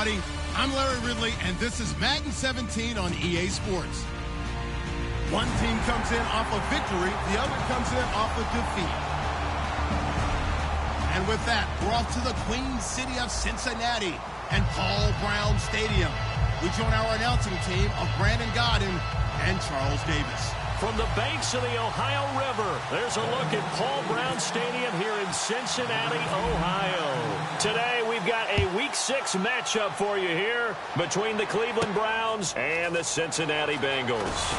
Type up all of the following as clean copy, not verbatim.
everybody. I'm Larry Ridley, and this is Madden 17 on EA Sports. One team comes in off of victory, the other comes in off of defeat. And with that, we're off to the Queen City of Cincinnati and Paul Brown Stadium. We join our announcing team of Brandon Godden and Charles Davis. From the banks of the Ohio River, there's a look at Paul Brown Stadium here in Cincinnati, Ohio. Today, we've got a Week 6 matchup for you here between the Cleveland Browns and the Cincinnati Bengals.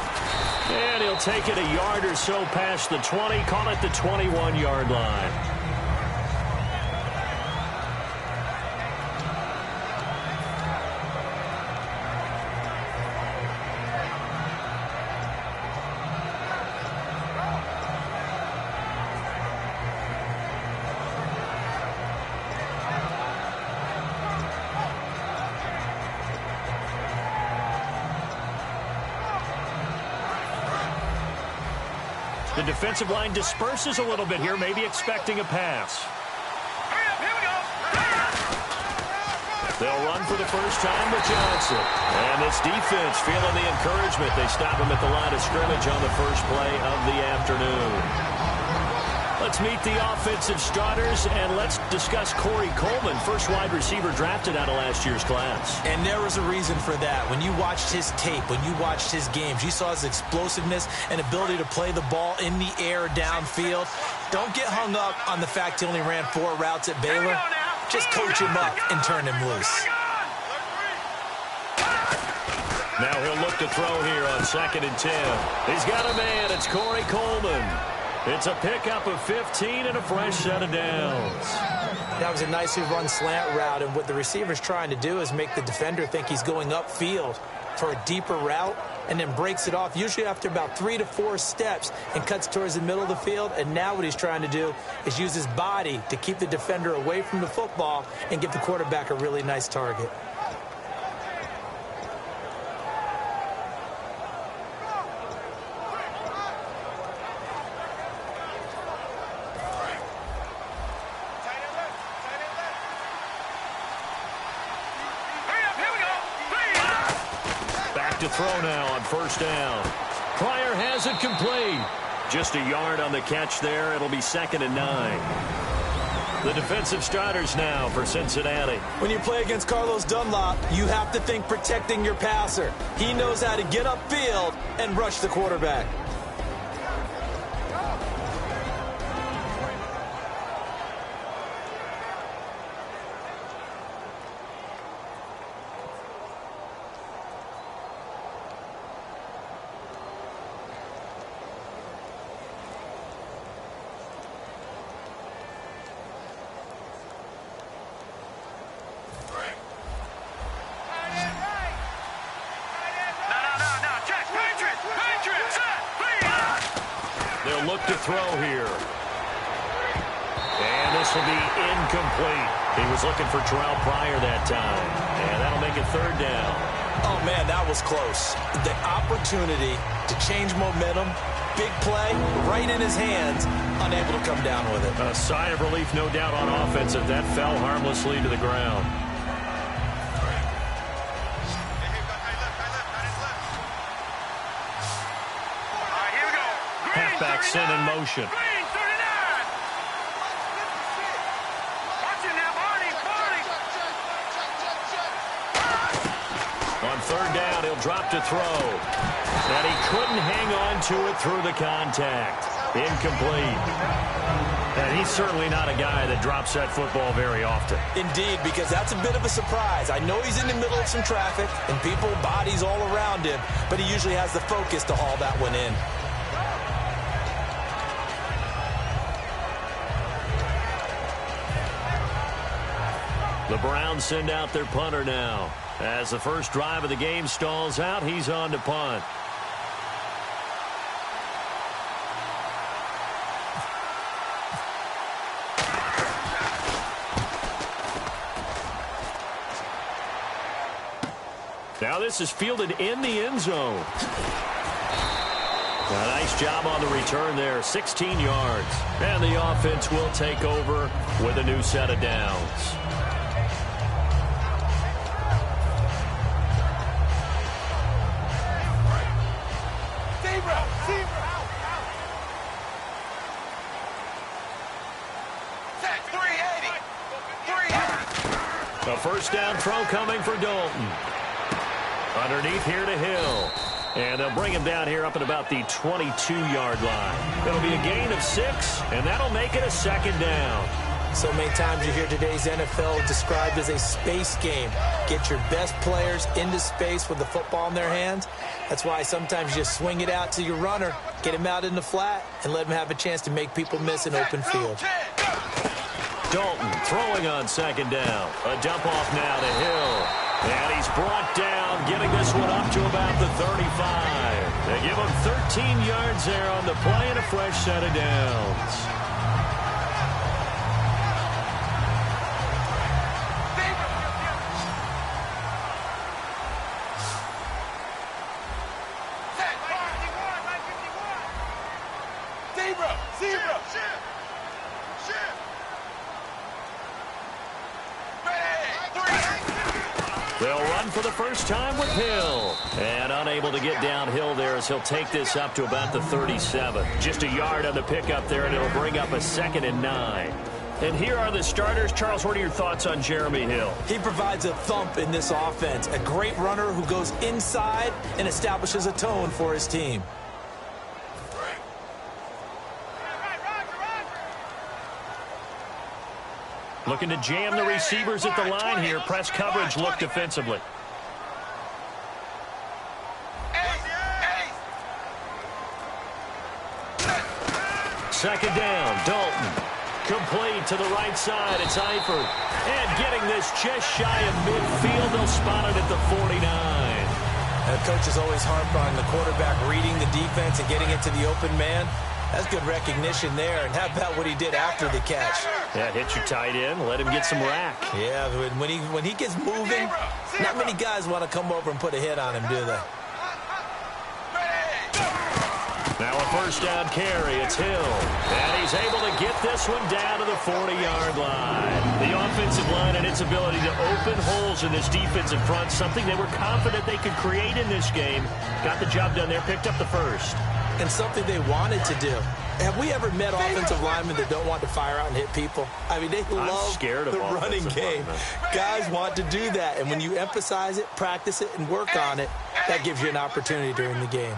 And he'll take it a yard or so past the 20, call it the 21-yard line. The defensive line disperses a little bit here, maybe expecting a pass. They'll run for the first time with Johnson. And this defense feeling the encouragement. They stop him at the line of scrimmage on the first play of the afternoon. Let's meet the offensive starters, and let's discuss Corey Coleman, first wide receiver drafted out of last year's class. And there was a reason for that. When you watched his tape, when you watched his games, you saw his explosiveness and ability to play the ball in the air downfield. Don't get hung up on the fact he only ran 4 routes at Baylor. Just coach him up and turn him loose. Now he'll look to throw here on 2nd and 10. He's got a man. It's Corey Coleman. It's a pickup of 15 and a fresh set of downs. That was a nicely run slant route, and what the receiver's trying to do is make the defender think he's going upfield for a deeper route and then breaks it off, usually after about 3 to 4 steps, and cuts towards the middle of the field. And now what he's trying to do is use his body to keep the defender away from the football and give the quarterback a really nice target. To throw now on first down. Pryor has it complete. Just a yard on the catch there. It'll be 2nd and 9. The defensive starters now for Cincinnati. When you play against Carlos Dunlop, you have to think protecting your passer. He knows how to get upfield and rush the quarterback. They'll look to throw here. And this will be incomplete. He was looking for Terrell Pryor that time. And that'll make it 3rd down. Oh, man, that was close. The opportunity to change momentum, big play, right in his hands, unable to come down with it. A sigh of relief, no doubt, on offense if that fell harmlessly to the ground. Halfback sent in motion. On 3rd down, he'll drop to throw. And he couldn't hang on to it through the contact. Incomplete. And he's certainly not a guy that drops that football very often. Indeed, because that's a bit of a surprise. I know he's in the middle of some traffic and people, bodies all around him, but he usually has the focus to haul that one in. The Browns send out their punter now. As the first drive of the game stalls out, he's on to punt. Now this is fielded in the end zone. A nice job on the return there, 16 yards. And the offense will take over with a new set of downs. A first down throw coming for Dalton. Underneath here to Hill. And they'll bring him down here up at about the 22-yard line. It'll be a gain of 6, and that'll make it a second down. So many times you hear today's NFL described as a space game. Get your best players into space with the football in their hands. That's why sometimes you just swing it out to your runner, get him out in the flat, and let him have a chance to make people miss an open field. Dalton throwing on second down. A dump off now to Hill. And he's brought down, getting this one up to about the 35. They give him 13 yards there on the play and a fresh set of downs. They'll run for the first time with Hill. And unable to get downhill there as he'll take this up to about the 37. Just a yard on the pickup there, and it'll bring up a 2nd and 9. And here are the starters. Charles, what are your thoughts on Jeremy Hill? He provides a thump in this offense. A great runner who goes inside and establishes a tone for his team. Looking to jam the receivers at the line here. Press coverage look defensively. Second down, Dalton. Complete to the right side. It's Eifert. And getting this just shy of midfield. They'll spot it at the 49. The coach is always harped on the quarterback reading the defense and getting it to the open man. That's good recognition there. And how about what he did after the catch? Yeah, hit your tight end. Let him get some rack. Yeah, when he gets moving, not many guys want to come over and put a hit on him, do they? Now a first down carry. It's Hill. And he's able to get this one down to the 40-yard line. The offensive line and its ability to open holes in this defensive front, something they were confident they could create in this game. Got the job done there, picked up the first. And something they wanted to do. Have we ever met offensive linemen that don't want to fire out and hit people? I mean, they love the running game. Guys want to do that. And when you emphasize it, practice it, and work on it, that gives you an opportunity during the game.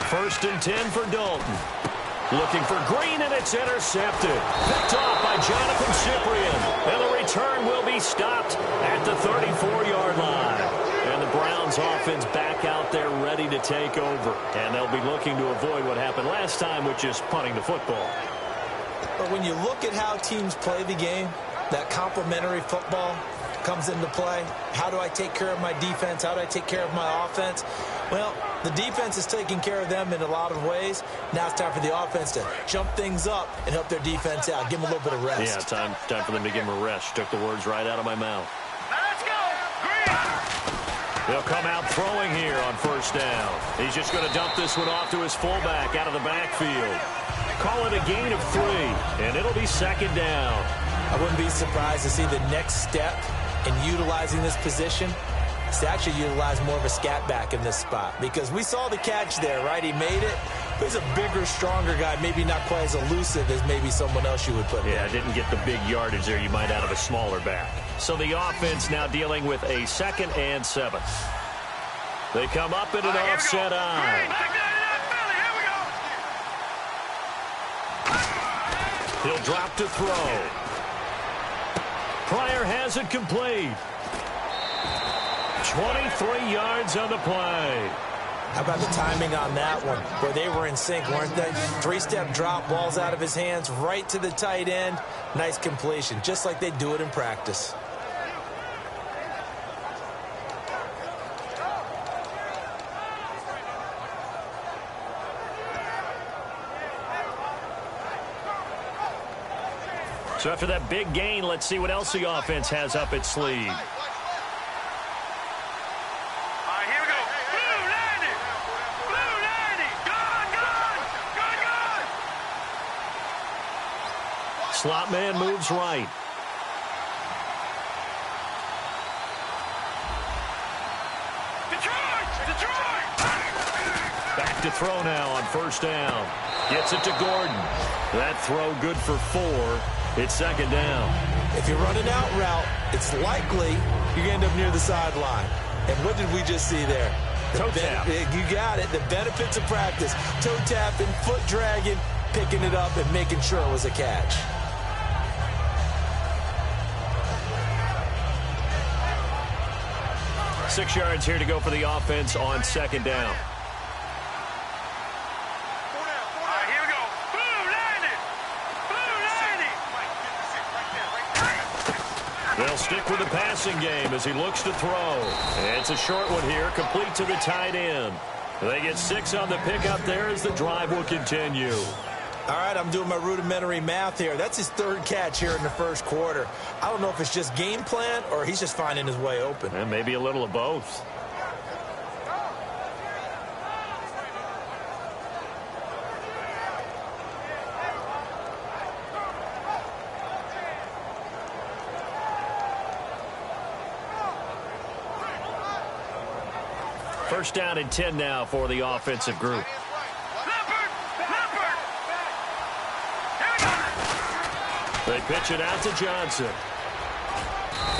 First and 10 for Dalton. Looking for Green, and it's intercepted. Picked off by Jonathan Cyprien. And the return will be stopped at the 34-yard line. And the Browns offense back out there ready to take over. And they'll be looking to avoid what happened last time, which is punting the football. But when you look at how teams play the game, that complementary football comes into play. How do I take care of my defense? How do I take care of my offense? Well, the defense is taking care of them in a lot of ways. Now it's time for the offense to jump things up and help their defense out. Give them a little bit of rest. Yeah, time for them to give them a rest. Took the words right out of my mouth. Let's go! Green! They'll come out throwing here on first down. He's just going to dump this one off to his fullback out of the backfield. Call it a gain of 3, and it'll be second down. I wouldn't be surprised to see the next step in utilizing this position. To actually utilize more of a scat back in this spot, because we saw the catch there, right? He made it. He's a bigger, stronger guy, maybe not quite as elusive as maybe someone else you would put there. Yeah, didn't get the big yardage there you might out of a smaller back. So the offense now dealing with a 2nd and 7. They come up in an offset eye. He'll drop to throw. Pryor has it complete. 23 yards on the play. How about the timing on that one, where they were in sync, weren't they? 3-step drop, balls out of his hands, right to the tight end. Nice completion, just like they do it in practice. So after that big gain, let's see what else the offense has up its sleeve. Slot man moves right. Back to throw now on first down. Gets it to Gordon. That throw good for 4. It's second down. If you're running out route, it's likely you're going to end up near the sideline. And what did we just see there? Toe tap. You got it. The benefits of practice. Toe tapping, foot dragging, picking it up, and making sure it was a catch. Six yards here to go for the offense on second down. They'll stick with the passing game as he looks to throw. It's a short one here, complete to the tight end. They get 6 on the pickup there as the drive will continue. All right, I'm doing my rudimentary math here. That's his 3rd catch here in the first quarter. I don't know if it's just game plan or he's just finding his way open. And maybe a little of both. First down and 10 now for the offensive group. They pitch it out to Johnson.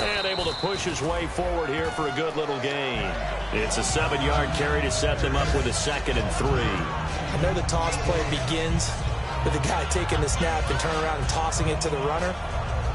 And able to push his way forward here for a good little gain. It's a 7-yard carry to set them up with a 2nd and 3. I know the toss play begins with the guy taking the snap and turning around and tossing it to the runner.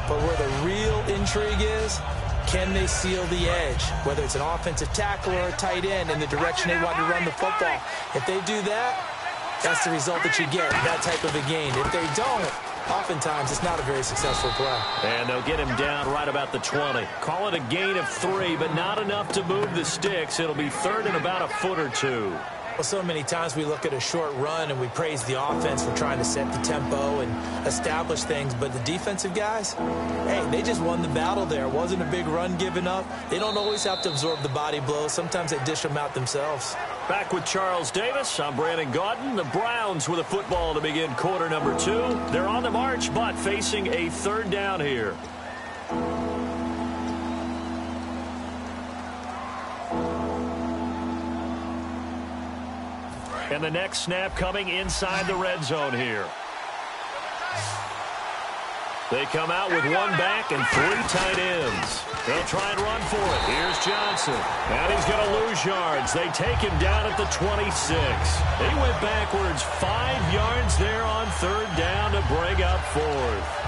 But where the real intrigue is, can they seal the edge, whether it's an offensive tackle or a tight end in the direction they want to run the football? If they do that, that's the result that you get, that type of a gain. If they don't, oftentimes it's not a very successful play. And they'll get him down right about the 20. Call it a gain of 3, but not enough to move the sticks. It'll be 3rd and about a foot or 2. Well, so many times we look at a short run and we praise the offense for trying to set the tempo and establish things, but the defensive guys, hey, they just won the battle there. It wasn't a big run given up. They don't always have to absorb the body blows. Sometimes they dish them out themselves. Back with Charles Davis, I'm Brandon Gaudin. The Browns with a football to begin quarter number 2. They're on the march, but facing a 3rd down here. And the next snap coming inside the red zone here. They come out with 1 back and 3 tight ends. They'll try and run for it. Here's Johnson. And he's going to lose yards. They take him down at the 26. He went backwards 5 yards there on 3rd down to bring up 4th.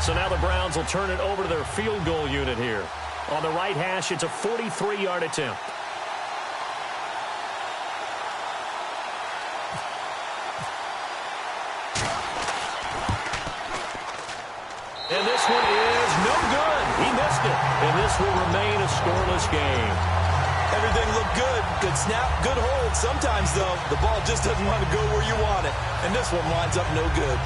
So now the Browns will turn it over to their field goal unit here. On the right hash, it's a 43-yard attempt. And this one is no good. He missed it. And this will remain a scoreless game. Everything looked good. Good snap, good hold. Sometimes, though, the ball just doesn't want to go where you want it. And this one winds up no good.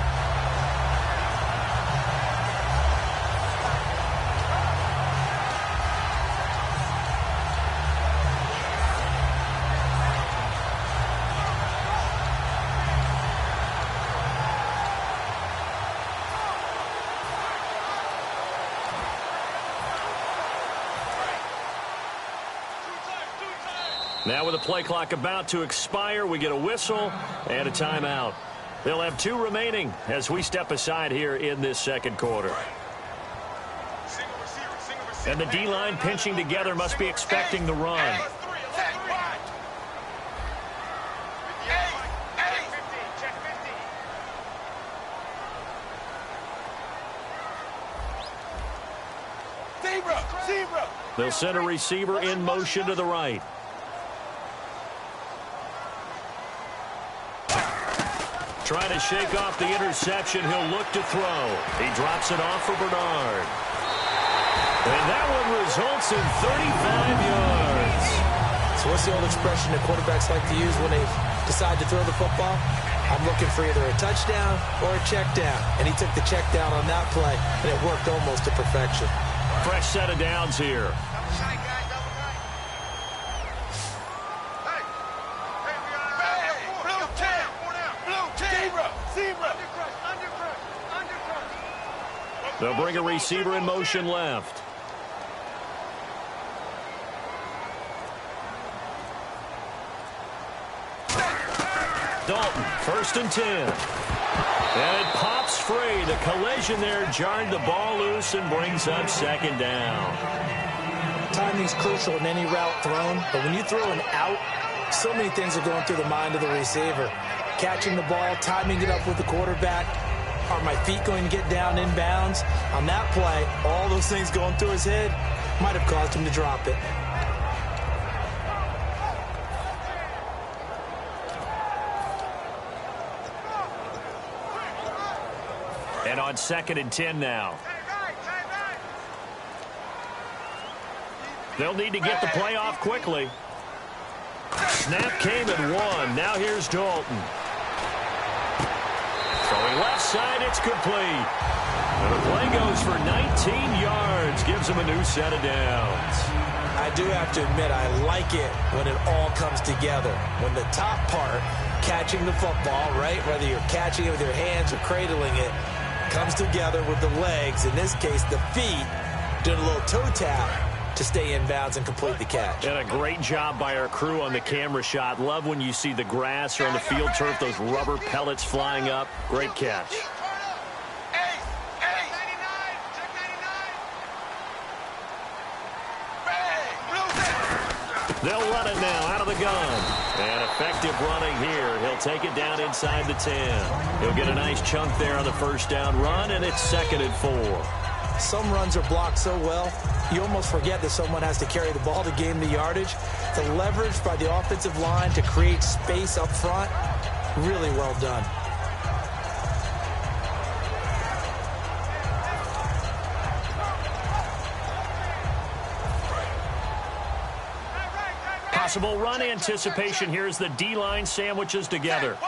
Now with the play clock about to expire, we get a whistle and a timeout. They'll have 2 remaining as we step aside here in this second quarter. And the D-line pinching together must be expecting the run. They'll send a receiver in motion to the right. Trying to shake off the interception. He'll look to throw. He drops it off for Bernard. And that one results in 35 yards. So what's the old expression that quarterbacks like to use when they decide to throw the football? I'm looking for either a touchdown or a check down. And he took the check down on that play, and it worked almost to perfection. Fresh set of downs here. They'll bring a receiver in motion left. Dalton, 1st and 10. And it pops free. The collision there jarred the ball loose and brings up 2nd down. Timing's crucial in any route thrown, but when you throw an out, so many things are going through the mind of the receiver. Catching the ball, timing it up with the quarterback. Are my feet going to get down in bounds? On that play, all those things going through his head might have caused him to drop it. And on 2nd and 10 now. They'll need to get the play off quickly. Snap came at 1. Now here's Dalton. Throwing left side, it's complete. And the play goes for 19 yards. Gives him a new set of downs. I do have to admit, I like it when it all comes together. When the top part, catching the football, right, whether you're catching it with your hands or cradling it, comes together with the legs, in this case the feet, doing a little toe tap to stay in bounds and complete the catch. And a great job by our crew on the camera shot. Love when you see the grass or on the field turf, those rubber pellets flying up. Great catch. They'll run it now out of the gun. And effective running here. He'll take it down inside the 10. He'll get a nice chunk there on the 1st down run, and it's 2nd and 4. Some runs are blocked so well, you almost forget that someone has to carry the ball to gain the yardage. The leverage by the offensive line to create space up front, really well done. Possible run anticipation here as the D-line sandwiches together.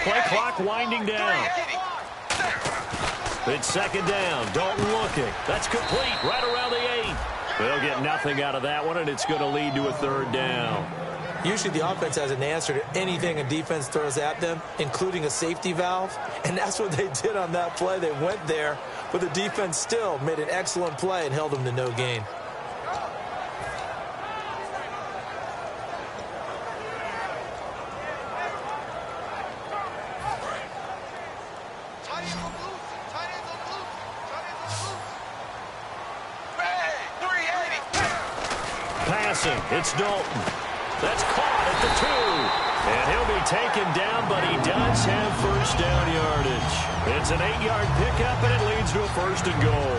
Play clock winding down. It's 2nd down. Dalton looking. That's complete right around the 8. They'll get nothing out of that one, and it's going to lead to a 3rd down. Usually the offense has an answer to anything a defense throws at them, including a safety valve, and that's what they did on that play. They went there, but the defense still made an excellent play and held them to no gain. Passing, it's Dalton. That's caught at the 2. And he'll be taken down, but he does have 1st down yardage. It's an 8-yard pickup, and it leads to a 1st and goal.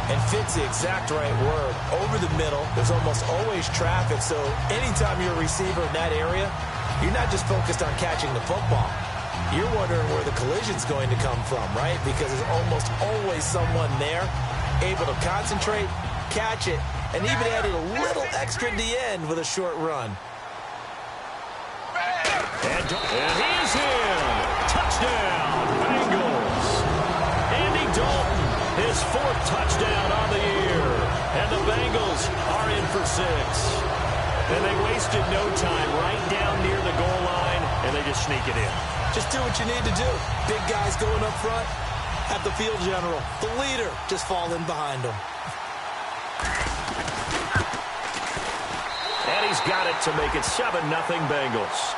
And fits the exact right word. Over the middle, there's almost always traffic, so anytime you're a receiver in that area, you're not just focused on catching the football. You're wondering where the collision's going to come from, right? Because there's almost always someone there able to concentrate, catch it, and even added a little extra at the end with a short run. And he's in. Touchdown, Bengals. Andy Dalton, his 4th touchdown on the year. And the Bengals are in for 6. And they wasted no time right down near the goal line, and they just sneak it in. Just do what you need to do. Big guys going up front. Have the field general, the leader, just fall in behind them. And he's got it to make it 7-0 Bengals.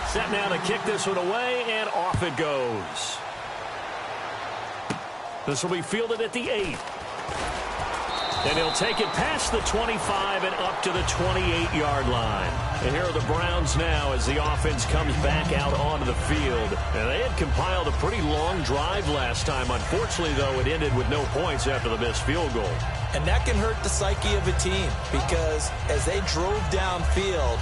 Set now to kick this one away, and off it goes. This will be fielded at the 8. And he'll take it past the 25 and up to the 28-yard line. And here are the Browns now as the offense comes back out onto the field. And they had compiled a pretty long drive last time. Unfortunately, though, it ended with no points after the missed field goal. And that can hurt the psyche of a team because as they drove downfield,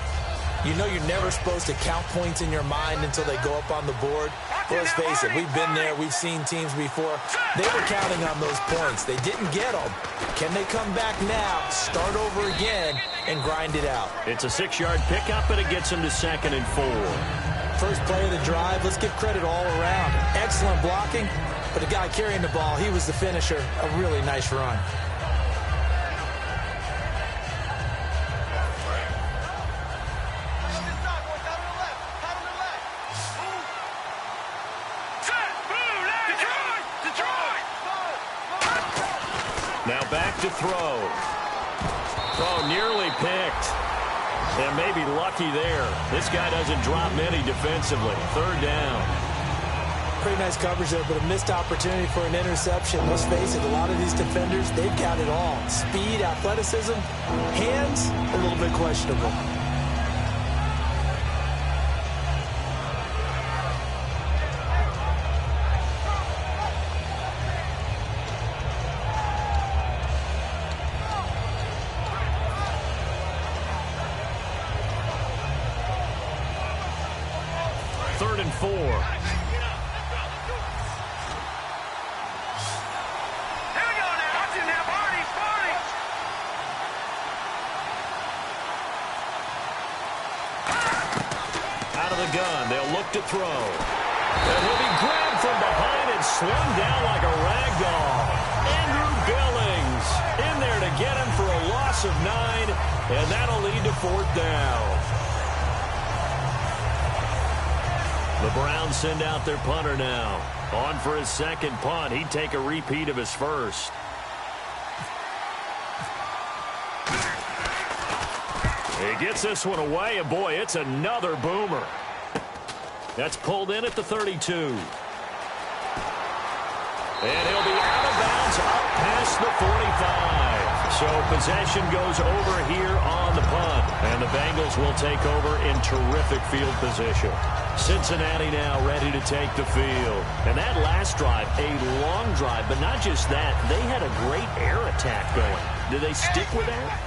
you know you're never supposed to count points in your mind until they go up on the board. Let's face it, we've been there. We've seen teams before. They were counting on those points. They didn't get them. Can they come back now, start over again, and grind it out? It's a 6-yard pickup, and it gets them to 2nd and 4. first play of the drive. Let's give credit all around. Excellent blocking, but the guy carrying the ball, he was the finisher. A really nice run. Now back to throw. Oh, nearly picked. And maybe lucky there. This guy doesn't drop many defensively. Third down. Pretty nice coverage there, but a missed opportunity for an interception. Let's face it, a lot of these defenders, they've got it all. Speed, athleticism, hands, a little bit questionable. Third and 4. Here we go now. Watch it now. Party. Out of the gun. They'll look to throw. And he'll be grabbed from behind and slung down like a rag doll. Andrew Billings in there to get him for a loss of 9. And that'll lead to fourth down. The Browns send out their punter now. On for his second punt. He'd take a repeat of his first. He gets this one away, and boy, it's another boomer. That's pulled in at the 32. And he'll be out of bounds up past the 45. So possession goes over here on the punt. And the Bengals will take over in terrific field position. Cincinnati now ready to take the field. And that last drive, a long drive, but not just that. They had a great air attack going. Do they stick with that?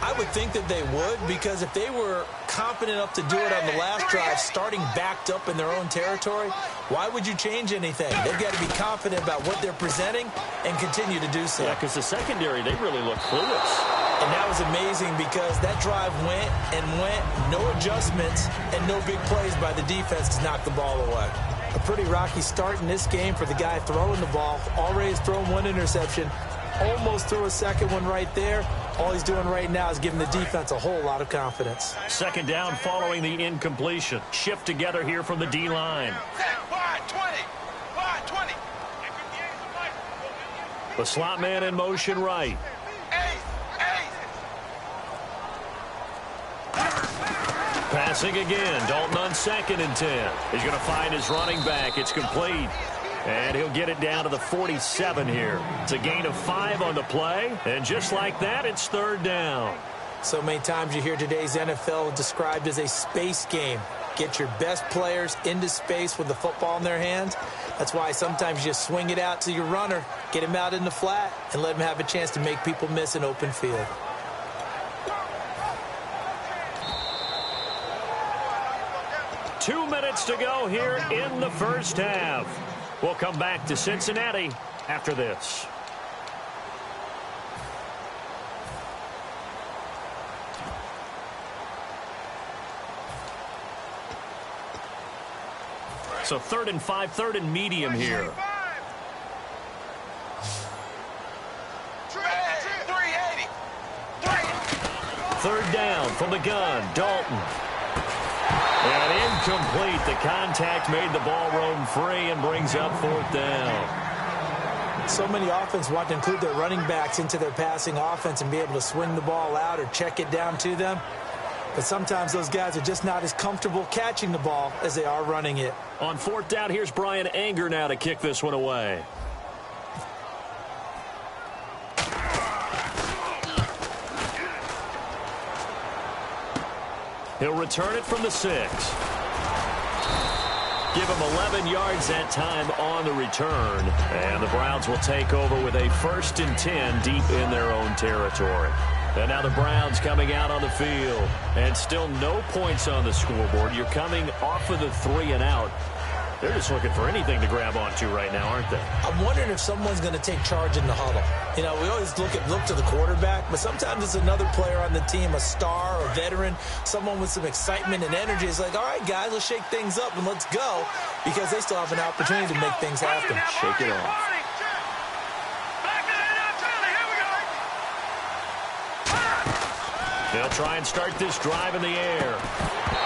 I would think that they would, because if they were confident enough to do it on the last drive, starting backed up in their own territory, why would you change anything? They've got to be confident about what they're presenting and continue to do so. Yeah, because the secondary, they really look clueless. And that was amazing because that drive went and went, no adjustments, and no big plays by the defense to knock the ball away. A pretty rocky start in this game for the guy throwing the ball. Already has thrown one interception, almost threw a second one right there. All he's doing right now is giving the defense a whole lot of confidence. Second down following the incompletion. Shift together here from the D-line. Wide 20. Wide 20. The slot man in motion right. Passing again. Dalton on 2nd and 10. He's going to find his running back. It's complete. And he'll get it down to the 47 here. It's a gain of 5 on the play. And just like that, it's third down. So many times you hear today's NFL described as a space game. Get your best players into space with the football in their hands. That's why sometimes you just swing it out to your runner, get him out in the flat, and let him have a chance to make people miss an open field. Two minutes to go here in the first half. We'll come back to Cincinnati after this. So 3rd and 5, 3rd and medium here. Third down from the gun, Dalton. And incomplete. The contact made the ball roam free and brings up fourth down. So many offenses want to include their running backs into their passing offense and be able to swing the ball out or check it down to them. But sometimes those guys are just not as comfortable catching the ball as they are running it. On fourth down, here's Brian Anger now to kick this one away. He'll return it from the 6. Give him 11 yards that time on the return. And the Browns will take over with a 1st and 10 deep in their own territory. And now the Browns coming out on the field. And still no points on the scoreboard. You're coming off of the 3 and out. They're just looking for anything to grab onto right now, aren't they? I'm wondering if someone's going to take charge in the huddle. You know, we always look to the quarterback, but sometimes it's another player on the team, a star, a veteran, someone with some excitement and energy. It's like, all right, guys, let's shake things up and let's go, because they still have an opportunity to make things happen. Shake it off. They'll try and start this drive in the air.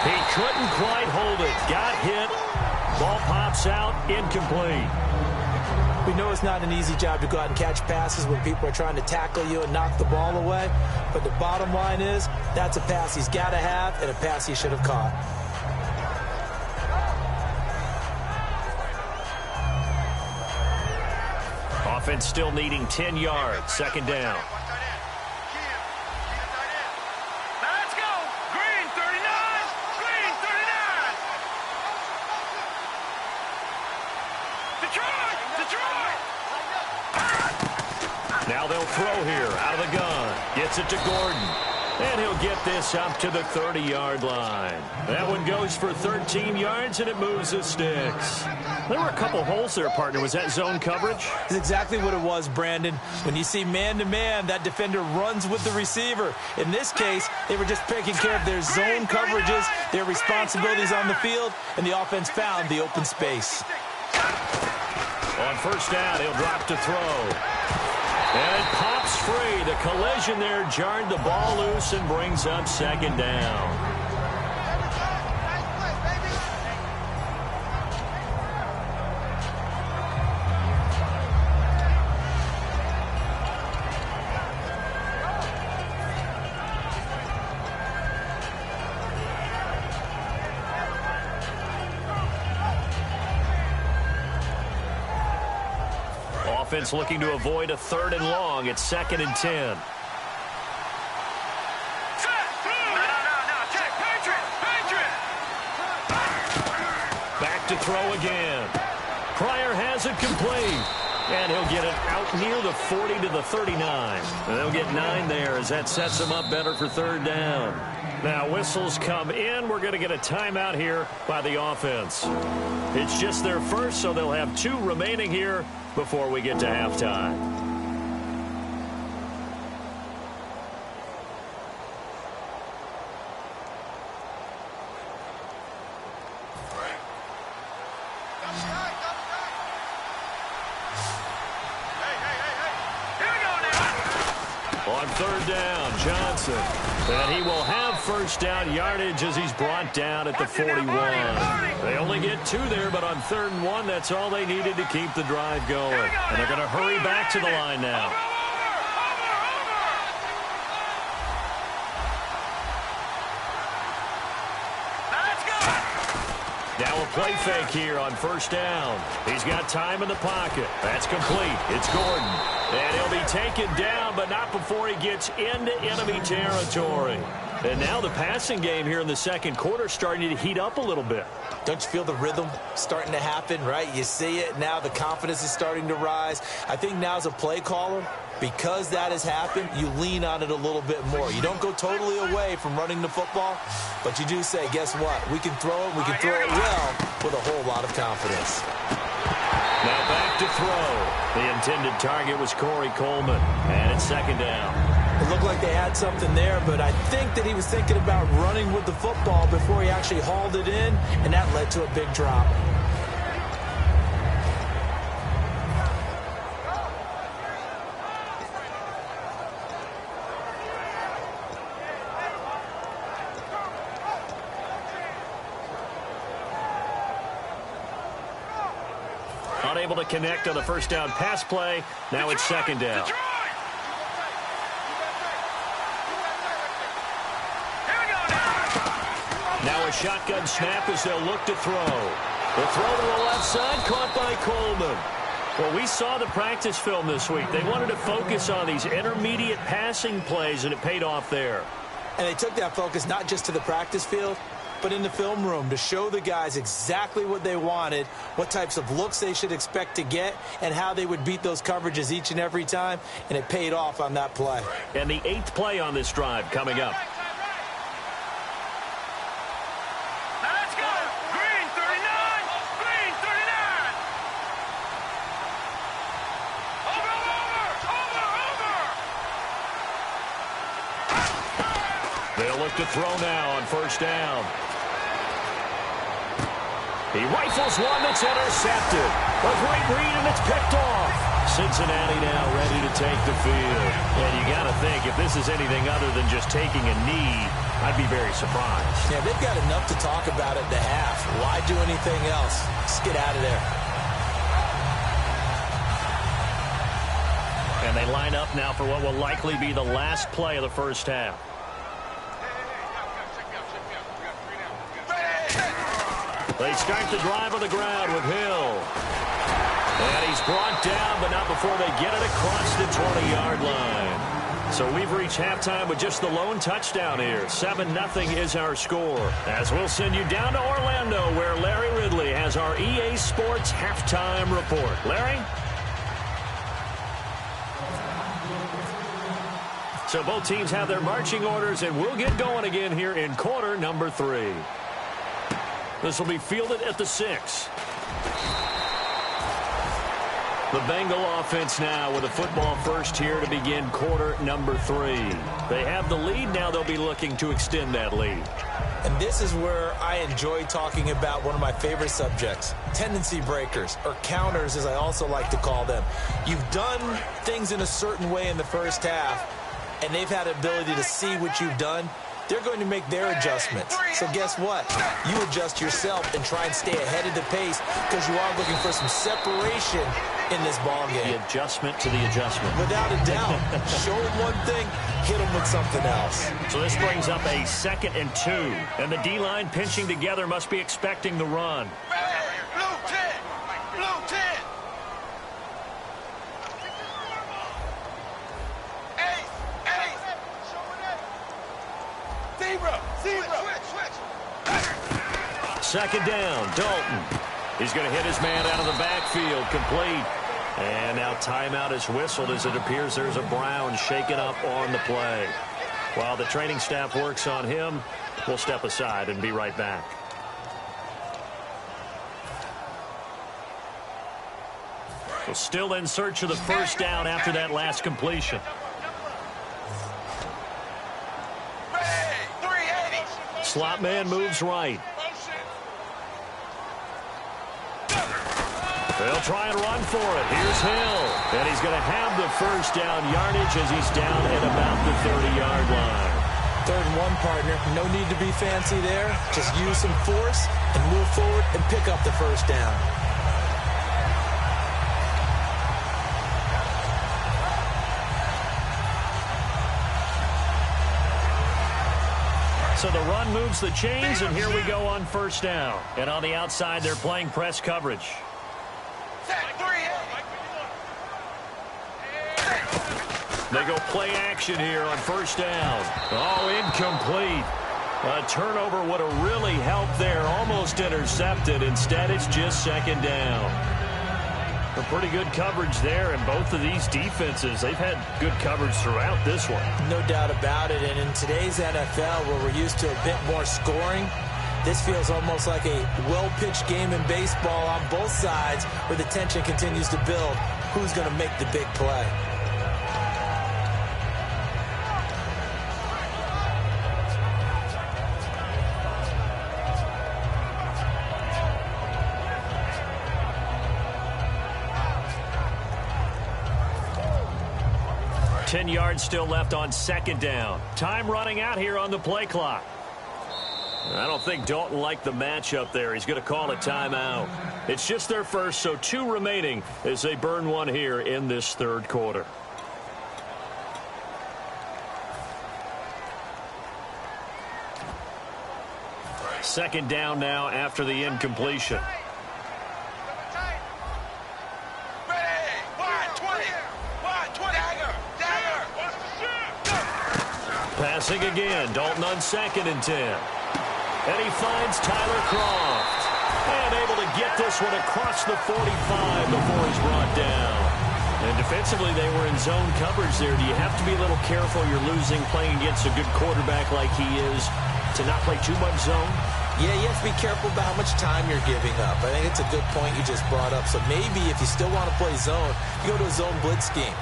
He couldn't quite hold it. Got hit. Ball pops out. Incomplete. We know it's not an easy job to go out and catch passes when people are trying to tackle you and knock the ball away. But the bottom line is, that's a pass he's got to have and a pass he should have caught. Offense still needing 10 yards. Second down. Now they'll throw here out of the gun. Gets it to Gordon. And he'll get this up to the 30-yard line. That one goes for 13 yards, and it moves the sticks. There were a couple holes there, partner. Was that zone coverage? That's exactly what it was, Brandon. When you see man-to-man, that defender runs with the receiver. In this case, they were just taking care of their zone coverages, their responsibilities on the field, and the offense found the open space. On first down, he'll drop to throw. And it pops free. The collision there jarred the ball loose and brings up second down. Offense looking to avoid a 3rd and long. It's 2nd and 10. Back to throw again. Pryor has it complete. And he'll get it out near the 40 to the 39. And they'll get 9 there as that sets them up better for 3rd down. Now whistles come in. We're going to get a timeout here by the offense. It's just their first, so they'll have 2 remaining here before we get to halftime. On 3rd down, Johnson. And he will have first down yardage as he's brought down at the 41. They only get 2 there, but on 3rd and 1, that's all they needed to keep the drive going. And they're going to hurry back to the line now. Now a play fake here on first down. He's got time in the pocket. That's complete. It's Gordon. And he'll be taken down, but not before he gets into enemy territory. And now the passing game here in the second quarter starting to heat up a little bit. Don't you feel the rhythm starting to happen, right? You see it now. The confidence is starting to rise. I think now as a play caller, because that has happened, you lean on it a little bit more. You don't go totally away from running the football, but you do say, guess what? We can throw it. We can throw it well with a whole lot of confidence. Now back to throw. The intended target was Corey Coleman, and it's 2nd down. It looked like they had something there, but I think that he was thinking about running with the football before he actually hauled it in, and that led to a big drop. Unable to connect on the first down pass play. Now it's 2nd down. Now a shotgun snap as they'll look to throw. The throw to the left side, caught by Coleman. Well, we saw the practice film this week. They wanted to focus on these intermediate passing plays, and it paid off there. And they took that focus not just to the practice field, but in the film room to show the guys exactly what they wanted, what types of looks they should expect to get, and how they would beat those coverages each and every time, and it paid off on that play. And the 8th play on this drive coming up. Let's go! Green 39! Green 39! look to throw now on first down. He rifles one that's intercepted. A great read, and it's picked off. Cincinnati now ready to take the field. And you got to think, if this is anything other than just taking a knee, I'd be very surprised. Yeah, they've got enough to talk about at the half. Why do anything else? Just get out of there. And they line up now for what will likely be the last play of the first half. They start the drive on the ground with Hill. And he's brought down, but not before they get it across the 20-yard line. So we've reached halftime with just the lone touchdown here. 7-0 is our score. As we'll send you down to Orlando, where Larry Ridley has our EA Sports halftime report. Larry? So both teams have their marching orders, and we'll get going again here in quarter number 3. This will be fielded at the 6. The Bengal offense now with a football first here to begin quarter number 3. They have the lead. Now they'll be looking to extend that lead. And this is where I enjoy talking about one of my favorite subjects, tendency breakers, or counters as I also like to call them. You've done things in a certain way in the first half, and they've had the ability to see what you've done. They're going to make their adjustments. So guess what? You adjust yourself and try and stay ahead of the pace because you are looking for some separation in this ball game. The adjustment to the adjustment. Without a doubt. Show them one thing, hit them with something else. So this brings up a 2nd and 2. And the D-line pinching together must be expecting the run. Blue 10. Blue 10. 2nd down, Dalton. He's going to hit his man out of the backfield, complete. And now timeout is whistled as it appears there's a Brown shaken up on the play. While the training staff works on him, we'll step aside and be right back. Well, still in search of the first down after that last completion. Slot man moves right. They'll try and run for it. Here's Hill. And he's going to have the first down yardage as he's down at about the 30-yard line. 3rd and 1, partner. No need to be fancy there. Just use some force and move forward and pick up the first down. So the run moves the chains, and here we go on first down. And on the outside, they're playing press coverage. They go play action here on first down. Oh, incomplete. A turnover would have really helped there. Almost intercepted. Instead, it's just 2nd down. A pretty good coverage there, and both of these defenses, they've had good coverage throughout this one. No doubt about it, and in today's NFL, where we're used to a bit more scoring, this feels almost like a well-pitched game in baseball on both sides where the tension continues to build. Who's going to make the big play? Ten yards still left on 2nd down. Time running out here on the play clock. I don't think Dalton liked the matchup there. He's going to call a timeout. It's just their first, so 2 remaining as they burn one here in this 3rd quarter. Second down now after the incompletion. Passing again. Dalton on 2nd and 10. And he finds Tyler Kroft. And able to get this one across the 45 before he's brought down. And defensively, they were in zone coverage there. Do you have to be a little careful? You're losing playing against a good quarterback like he is to not play too much zone? Yeah, you have to be careful about how much time you're giving up. I think it's a good point you just brought up. So maybe if you still want to play zone, you go to a zone blitz scheme.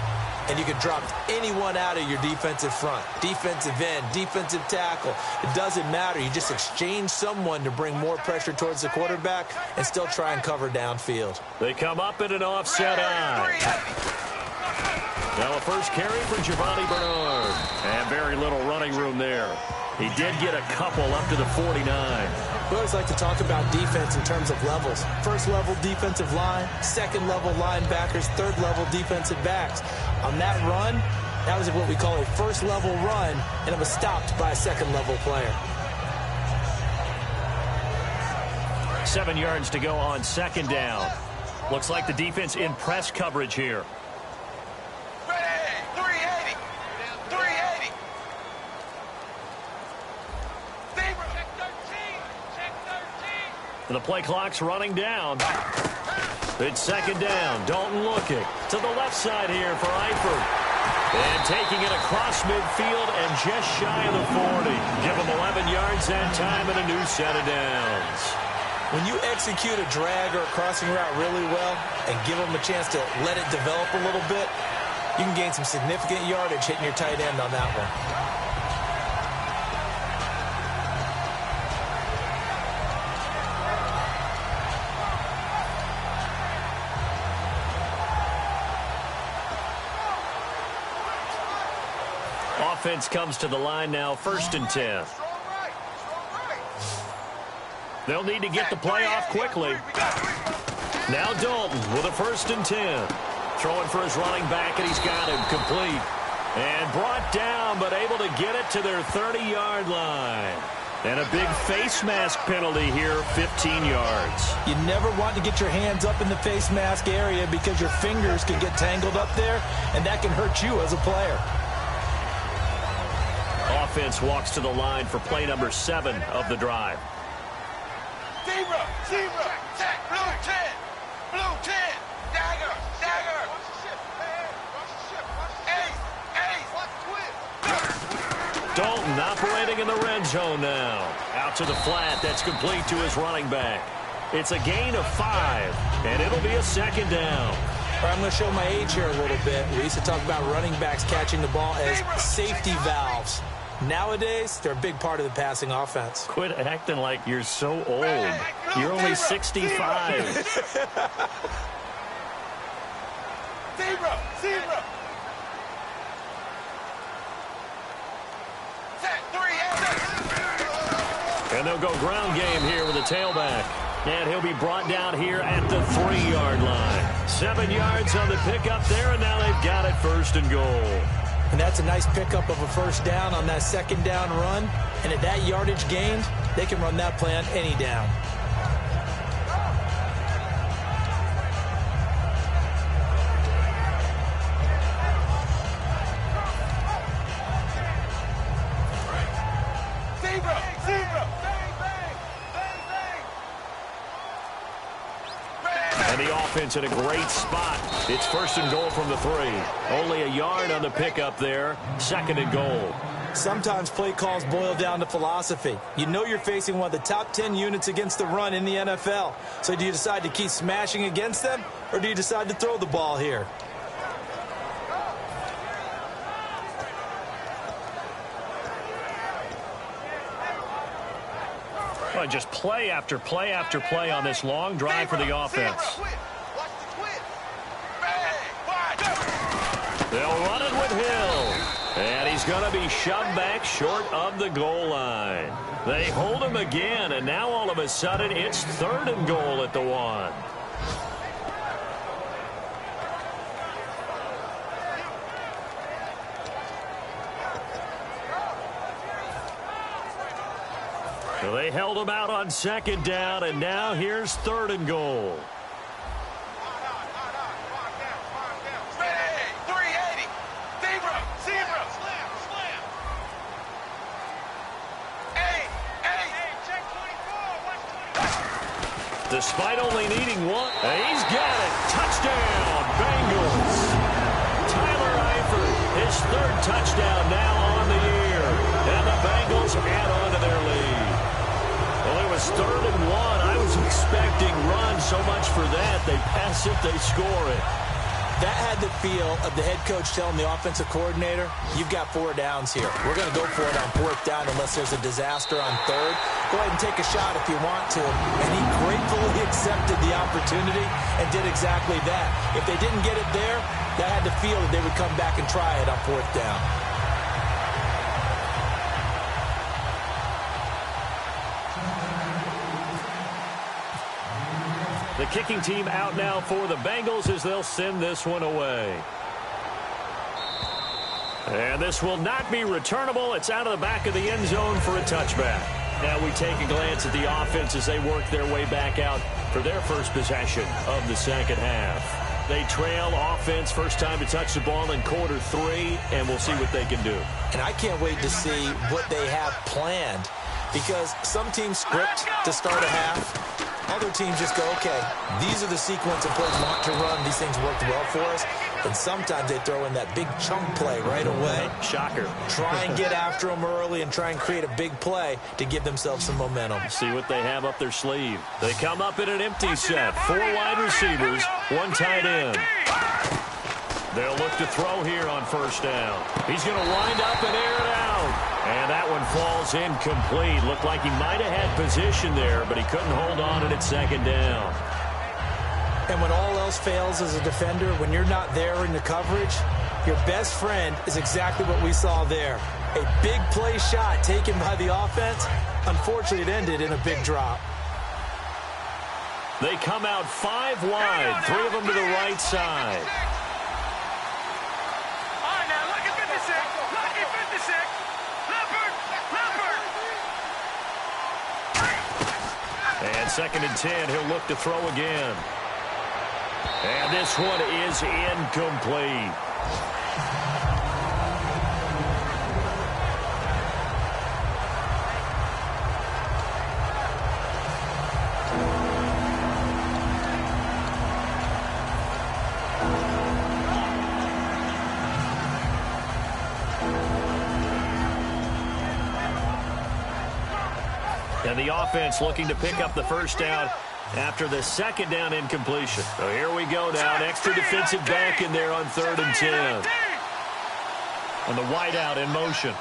and you can drop anyone out of your defensive front. Defensive end, defensive tackle. It doesn't matter. You just exchange someone to bring more pressure towards the quarterback and still try and cover downfield. They come up in an offset eye. Now a first carry for Giovanni Bernard. And very little running room there. He did get a couple up to the 49. We always like to talk about defense in terms of levels. First level defensive line, second level linebackers, third level defensive backs. On that run, that was what we call a first level run, and it was stopped by a second level player. 7 yards to go on second down. Looks like the defense in press coverage here. The play clock's running down. It's second down. Dalton looking to the left side here for Eifert. And taking it across midfield and just shy of the 40. Give him 11 yards that time and a new set of downs. When you execute a drag or a crossing route really well and give them a chance to let it develop a little bit, you can gain some significant yardage hitting your tight end on that one. Offense comes to the line now, 1st and 10. They'll need to get the play off quickly. Now Dalton with a 1st and 10. Throwing for his running back, and he's got him complete. And brought down, but able to get it to their 30-yard line. And a big face mask penalty here, 15 yards. You never want to get your hands up in the face mask area because your fingers can get tangled up there, and that can hurt you as a player. Offense walks to the line for play number 7 of the drive. Zebra, zebra, check, blue 10, dagger, dagger. Ace. Dalton operating in the red zone now. Out to the flat, that's complete to his running back. It's a gain of 5, and it'll be a second down. I'm going to show my age here a little bit. We used to talk about running backs catching the ball as safety valves. Nowadays, they're a big part of the passing offense. Quit acting like you're so old. You're only 65. Zebra, zebra. And they'll go ground game here with a tailback. And he'll be brought down here at the 3-yard line. 7 yards on the pickup there, and now they've got it 1st and goal. And that's a nice pickup of a 1st down on that 2nd down run. And at that yardage gained, they can run that play on any down. Zebra, zebra. And the offense in a great spot. It's 1st and goal from the 3. Only a yard on the pickup there. 2nd and goal. Sometimes play calls boil down to philosophy. You know you're facing one of the top 10 units against the run in the NFL. So do you decide to keep smashing against them, or do you decide to throw the ball here? Well, just play after play after play on this long drive for the offense. They'll run it with Hill. And he's going to be shoved back short of the goal line. They hold him again, and now all of a sudden it's 3rd and goal at the 1. So they held him out on 2nd down, and now here's 3rd and goal. Despite only needing 1, he's got it. Touchdown, Bengals. Tyler Eifert, his 3rd touchdown now on the year. And the Bengals add on to their lead. Well, it was 3rd and 1. I was expecting run so much for that. They pass it, they score it. That had the feel of the head coach telling the offensive coordinator, you've got 4 downs here. We're going to go for it on 4th down unless there's a disaster on 3rd. Go ahead and take a shot if you want to. And he gratefully accepted the opportunity and did exactly that. If they didn't get it there, that had the feel that they would come back and try it on 4th down. The kicking team out now for the Bengals as they'll send this one away. And this will not be returnable. It's out of the back of the end zone for a touchback. Now we take a glance at the offense as they work their way back out for their first possession of the second half. They trail offense, first time to touch the ball in quarter 3, and we'll see what they can do. And I can't wait to see what they have planned, because some teams script to start a half. Other teams just go, okay, these are the sequence of plays we want to run. These things worked well for us. And sometimes they throw in that big chunk play right away. Shocker. Try and get after them early and try and create a big play to give themselves some momentum. See what they have up their sleeve. They come up in an empty set. 4 wide receivers, 1 tight end. They'll look to throw here on first down. He's going to wind up and air it out. And that one falls incomplete. Looked like he might have had position there, but he couldn't hold on it at second down. And when all else fails as a defender, when you're not there in the coverage, your best friend is exactly what we saw there. A big play shot taken by the offense. Unfortunately, it ended in a big drop. They come out 5 wide, 3 of them to the right side. And 2nd and 10, he'll look to throw again. And this one is incomplete. And the offense looking to pick up the first down after the 2nd down incompletion. So here we go now. An extra defensive back in there on 3rd and 10. And the wideout in motion.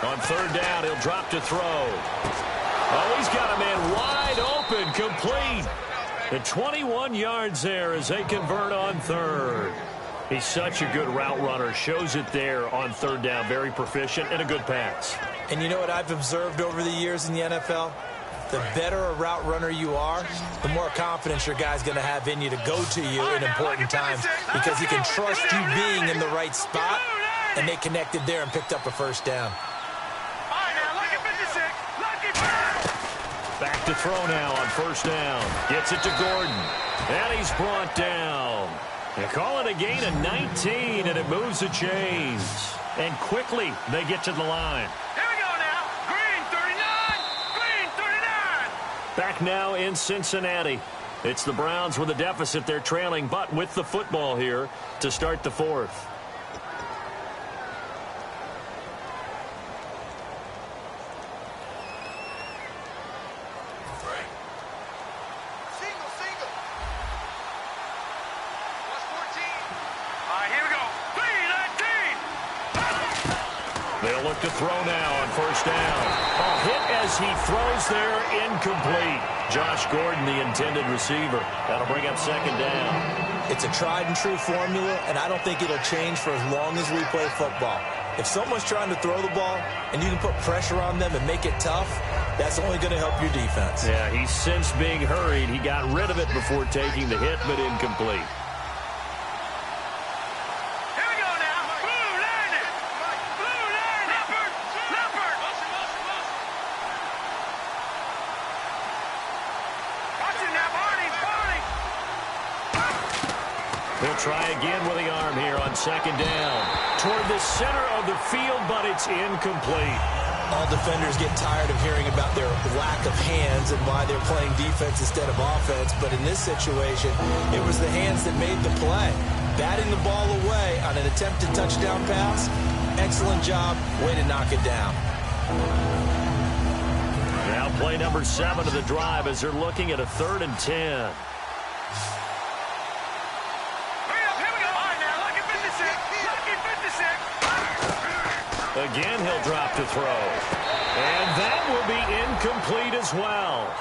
On 3rd down, he'll drop to throw. Oh, he's got a man wide open, complete. And 21 yards there as they convert on 3rd. He's such a good route runner. Shows it there on 3rd down. Very proficient and a good pass. And you know what I've observed over the years in the NFL? The better a route runner you are, the more confidence your guy's going to have in you to go to you in important times, because he can trust you being in the right spot, and they connected there and picked up a first down. Back to throw now on 1st down. Gets it to Gordon. And he's brought down. They call it a gain of 19, and it moves the chains. And quickly, they get to the line. Here we go now. Green 39. Green 39. Back now in Cincinnati. It's the Browns with a deficit. They're trailing, but with the football here to start the 4th. They'll look to throw now on 1st down. A hit as he throws there, incomplete. Josh Gordon, the intended receiver. That'll bring up 2nd down. It's a tried and true formula, and I don't think it'll change for as long as we play football. If someone's trying to throw the ball and you can put pressure on them and make it tough, that's only going to help your defense. Yeah, he sensed being hurried. He got rid of it before taking the hit, but incomplete. He'll try again with the arm here on 2nd down. Toward the center of the field, but it's incomplete. All defenders get tired of hearing about their lack of hands and why they're playing defense instead of offense. But in this situation, it was the hands that made the play. Batting the ball away on an attempted touchdown pass. Excellent job. Way to knock it down. Now Play number 7 of the drive as they're looking at a 3rd and 10. Again, he'll drop to throw. And that will be incomplete as well.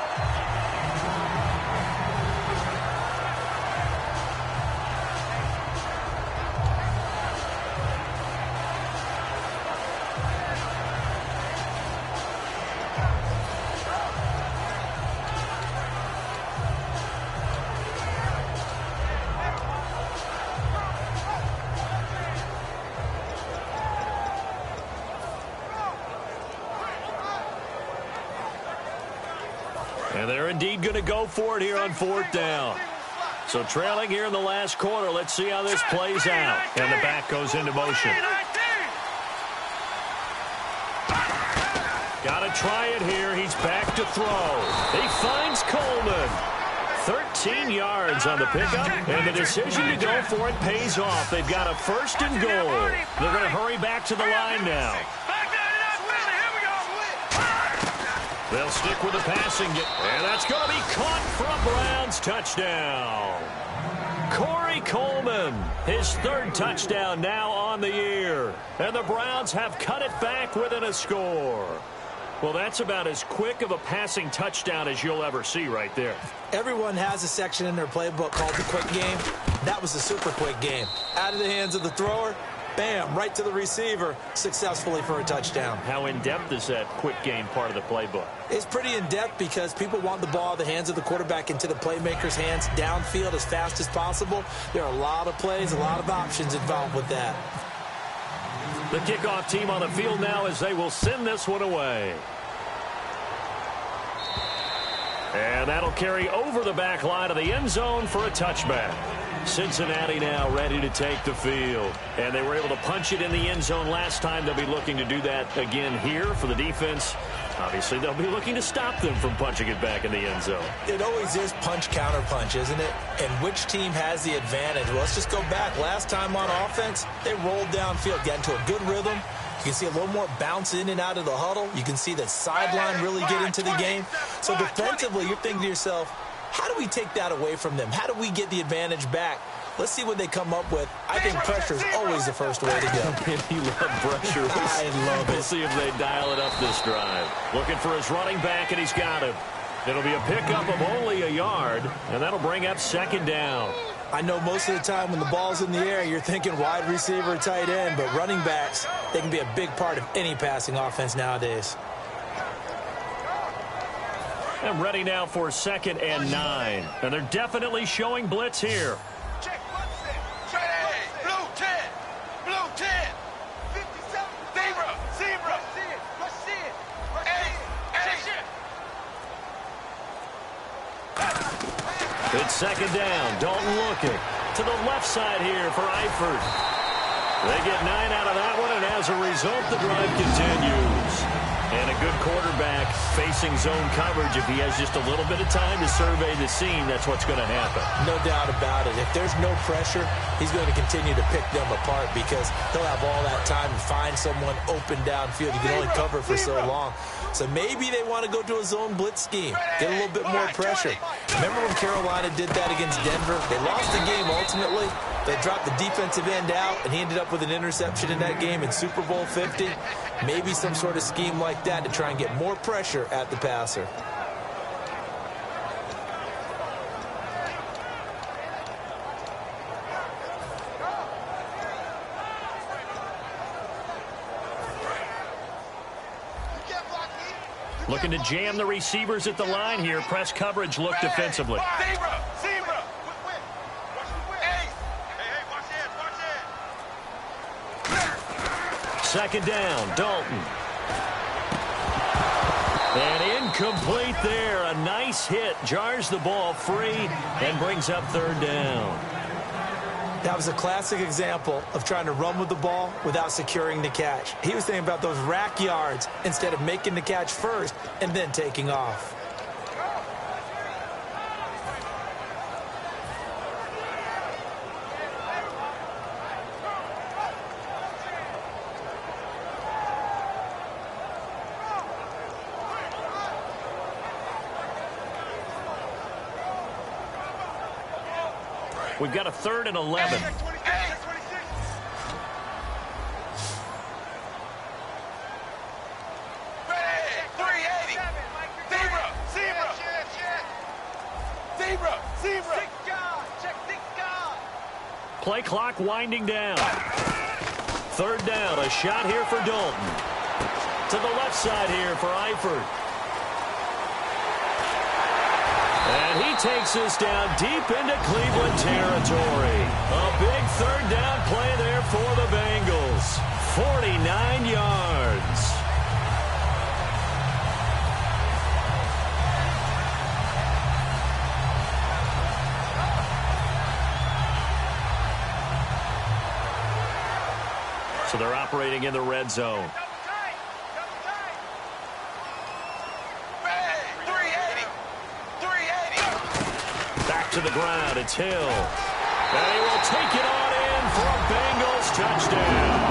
And they're indeed going to go for it here on 4th down. So trailing here in the last quarter. Let's see how this plays out. And the back goes into motion. Got to try it here. He's back to throw. He finds Coleman. 13 yards on the pickup. And the decision to go for it pays off. They've got a 1st and goal. They're going to hurry back to the line now. They'll stick with the passing. And that's going to be caught for a Browns touchdown. Corey Coleman, his 3rd touchdown now on the year. And the Browns have cut it back within a score. Well, that's about as quick of a passing touchdown as you'll ever see right there. Everyone has a section in their playbook called the quick game. That was a super quick game. Out of the hands of the thrower, bam, right to the receiver, successfully for a touchdown. How in-depth is that quick game part of the playbook? It's pretty in-depth because people want the ball in the hands of the quarterback into the playmaker's hands downfield as fast as possible. There are a lot of plays, a lot of options involved with that. The kickoff team on the field now as they will send this one away. And that'll carry over the back line of the end zone for a touchback. Cincinnati now ready to take the field. And they were able to punch it in the end zone last time. They'll be looking to do that again here for the defense. Obviously, they'll be looking to stop them from punching it back in the end zone. It always is punch-counter-punch, isn't it? And which team has the advantage? Well, let's just go back. Last time on offense, they rolled downfield, got into a good rhythm. You can see a little more bounce in and out of the huddle. You can see the sideline really get into the game. So defensively, you're thinking to yourself, how do we take that away from them? How do we get the advantage back? Let's see what they come up with. I think pressure is always the first way to go. You love pressure. I love it. We'll see if they dial it up this drive. Looking for his running back, and he's got him. It'll be a pickup of only a yard, and that'll bring up 2nd down. I know most of the time when the ball's in the air, you're thinking wide receiver, tight end, but running backs, they can be a big part of any passing offense nowadays. And ready now for 2nd and 9. And they're definitely showing blitz here. Check, blue 10, blue 10, 57, zebra, It's 2nd down. Dalton looking to the left side here for Eifert. They get 9 out of that one, and as a result, the drive continues. And a good quarterback facing zone coverage. If he has just a little bit of time to survey the scene, that's what's going to happen. No doubt about it. If there's no pressure, he's going to continue to pick them apart because he'll have all that time to find someone open downfield. You can only cover for so long. So maybe they want to go to a zone blitz scheme, get a little bit more pressure. Remember when Carolina did that against Denver? They lost the game ultimately. They dropped the defensive end out, and he ended up with an interception in that game in Super Bowl 50. Maybe some sort of scheme like that to try and get more pressure at the passer. Looking to jam the receivers at the line here. Press coverage look defensively. zebra. Hey, watch it. 2nd down, Dalton. And incomplete there. A nice hit. Jars the ball free and brings up 3rd down. That was a classic example of trying to run with the ball without securing the catch. He was thinking about those rack yards instead of making the catch first and then taking off. We've got a 3rd and 11. Play clock winding down. 3rd down, a shot here for Dalton. To the left side here for Eifert. And he takes us down deep into Cleveland territory. A big 3rd down play there for the Bengals. 49 yards. So they're operating in the red zone. Back to the ground. It's Hill. And he will take it on in for a Bengals touchdown.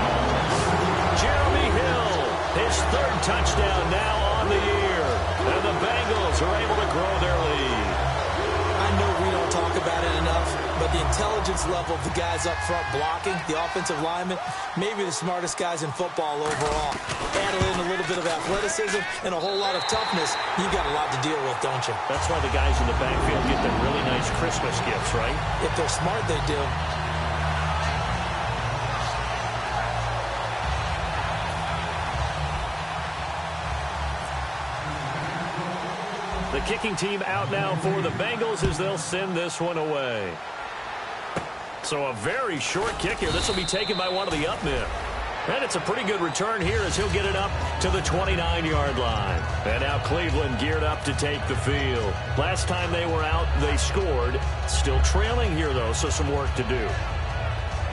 Jeremy Hill, his 3rd touchdown now on the year. And the Bengals are able to grow their lead. I know we don't talk about it enough, but the intelligence level of the guys up front blocking, the offensive linemen, maybe the smartest guys in football overall. Add in a little bit of athleticism and a whole lot of toughness, you got a lot to deal with, don't you? That's why the guys in the backfield get them really nice Christmas gifts, right? If they're smart, they do. The kicking team out now for the Bengals as they'll send this one away. So a very short kick here. This will be taken by one of the up men. And it's a pretty good return here as he'll get it up to the 29-yard line. And now Cleveland geared up to take the field. Last time they were out, they scored. Still trailing here, though, so some work to do.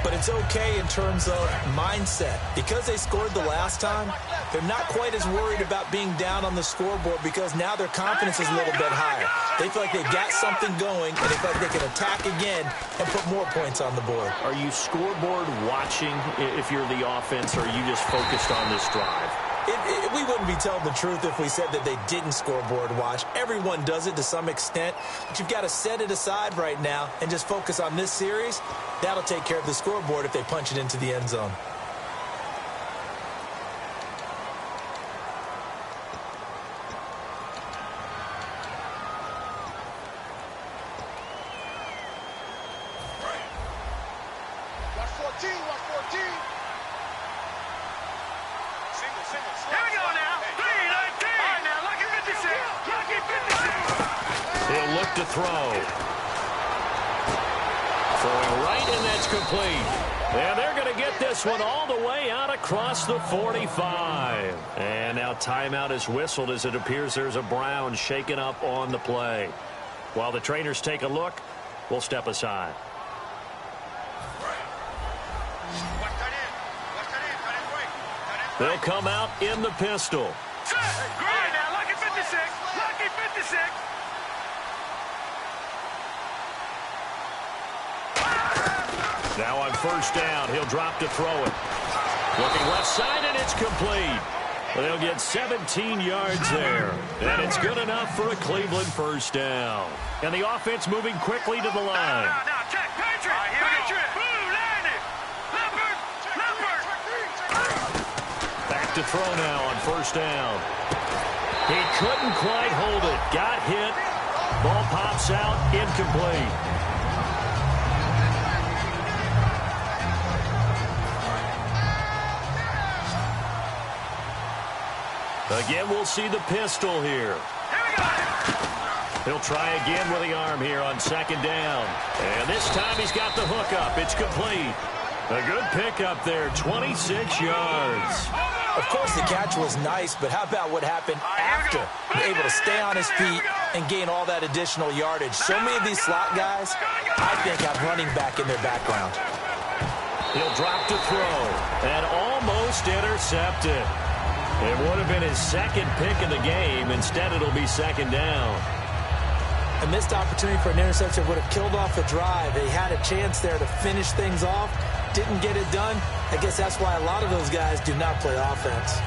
But it's okay in terms of mindset. Because they scored the last time, they're not quite as worried about being down on the scoreboard because now their confidence is a little bit higher. They feel like they've got something going, and they feel like they can attack again and put more points on the board. Are you scoreboard watching if you're the offense, or are you just focused on this drive? We wouldn't be telling the truth if we said that they didn't scoreboard watch. Everyone does it to some extent, but you've got to set it aside right now and just focus on this series. That'll take care of the scoreboard if they punch it into the end zone. He'll look to throw. Throwing right, and that's complete. And they're going to get this one all the way out across the 45. And now timeout is whistled as it appears there's a Brown shaken up on the play. While the trainers take a look, we'll step aside. They'll come out in the pistol. Great, now lucky 56. Lucky 56. Now on 1st down, he'll drop to throw it. Looking left side, and it's complete. They'll get 17 yards there. And it's good enough for a Cleveland 1st down. And the offense moving quickly to the line. Now, check. Patriot. Patriot. Blue, line it. Leopard. Back to throw now on 1st down. He couldn't quite hold it. Got hit. Ball pops out. Incomplete. Again, we'll see the pistol here. He'll try again with the arm here on 2nd down. And this time he's got the hook up. It's complete. A good pickup there, 26 yards. Of course, the catch was nice, but how about what happened after? Able to stay on his feet and gain all that additional yardage. So many of these slot guys, I think, have running back in their background. He'll drop to throw and almost intercepted. It would have been his 2nd pick of the game. Instead, it'll be 2nd down. A missed opportunity for an interception would have killed off the drive. They had a chance there to finish things off. Didn't get it done. I guess that's why a lot of those guys do not play offense.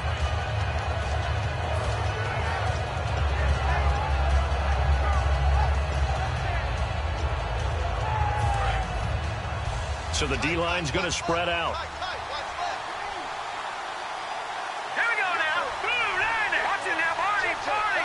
So the D-line's going to spread out. Here we go now. Blue line it. Watch it now, Barney. Detroit.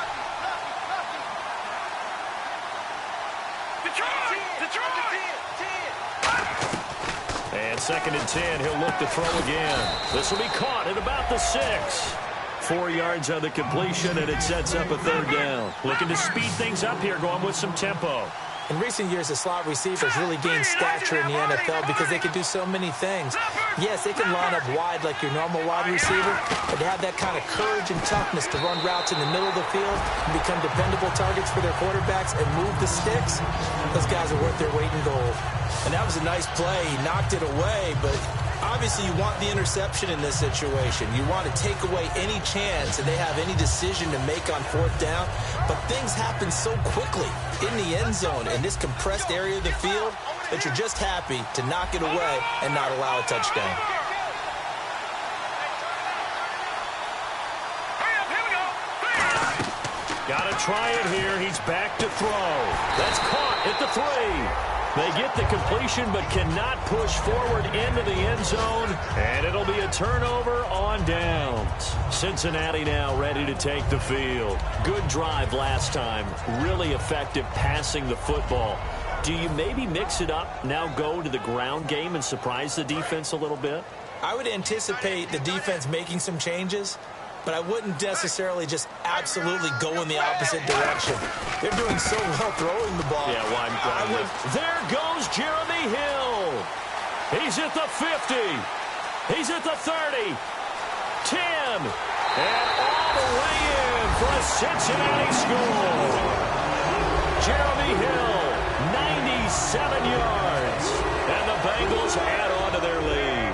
And 2nd and 10. He'll look to throw again. This will be caught at about the 6. 4 yards on the completion, and it sets up a 3rd down. Looking to speed things up here, going with some tempo. In recent years, the slot receivers really gained stature in the NFL because they can do so many things. Yes, they can line up wide like your normal wide receiver, but to have that kind of courage and toughness to run routes in the middle of the field and become dependable targets for their quarterbacks and move the sticks, those guys are worth their weight in gold. And that was a nice play. He knocked it away, but obviously you want the interception in this situation. You want to take away any chance that they have any decision to make on 4th down. But things happen so quickly in the end zone in this compressed area of the field that you're just happy to knock it away and not allow a touchdown. Got to try it here. He's back to throw. That's caught at the 3. They get the completion but cannot push forward into the end zone, and it'll be a turnover on downs. Cincinnati now ready to take the field. Good drive last time. Really effective passing the football. Do you maybe mix it up, now go to the ground game and surprise the defense a little bit? I would anticipate the defense making some changes, but I wouldn't necessarily just absolutely go in the opposite direction. They're doing so well throwing the ball. Yeah, well, there goes Jeremy Hill. He's at the 50. He's at the 30. 10. And all the way in for a Cincinnati score. Jeremy Hill, 97 yards. And the Bengals add on to their lead.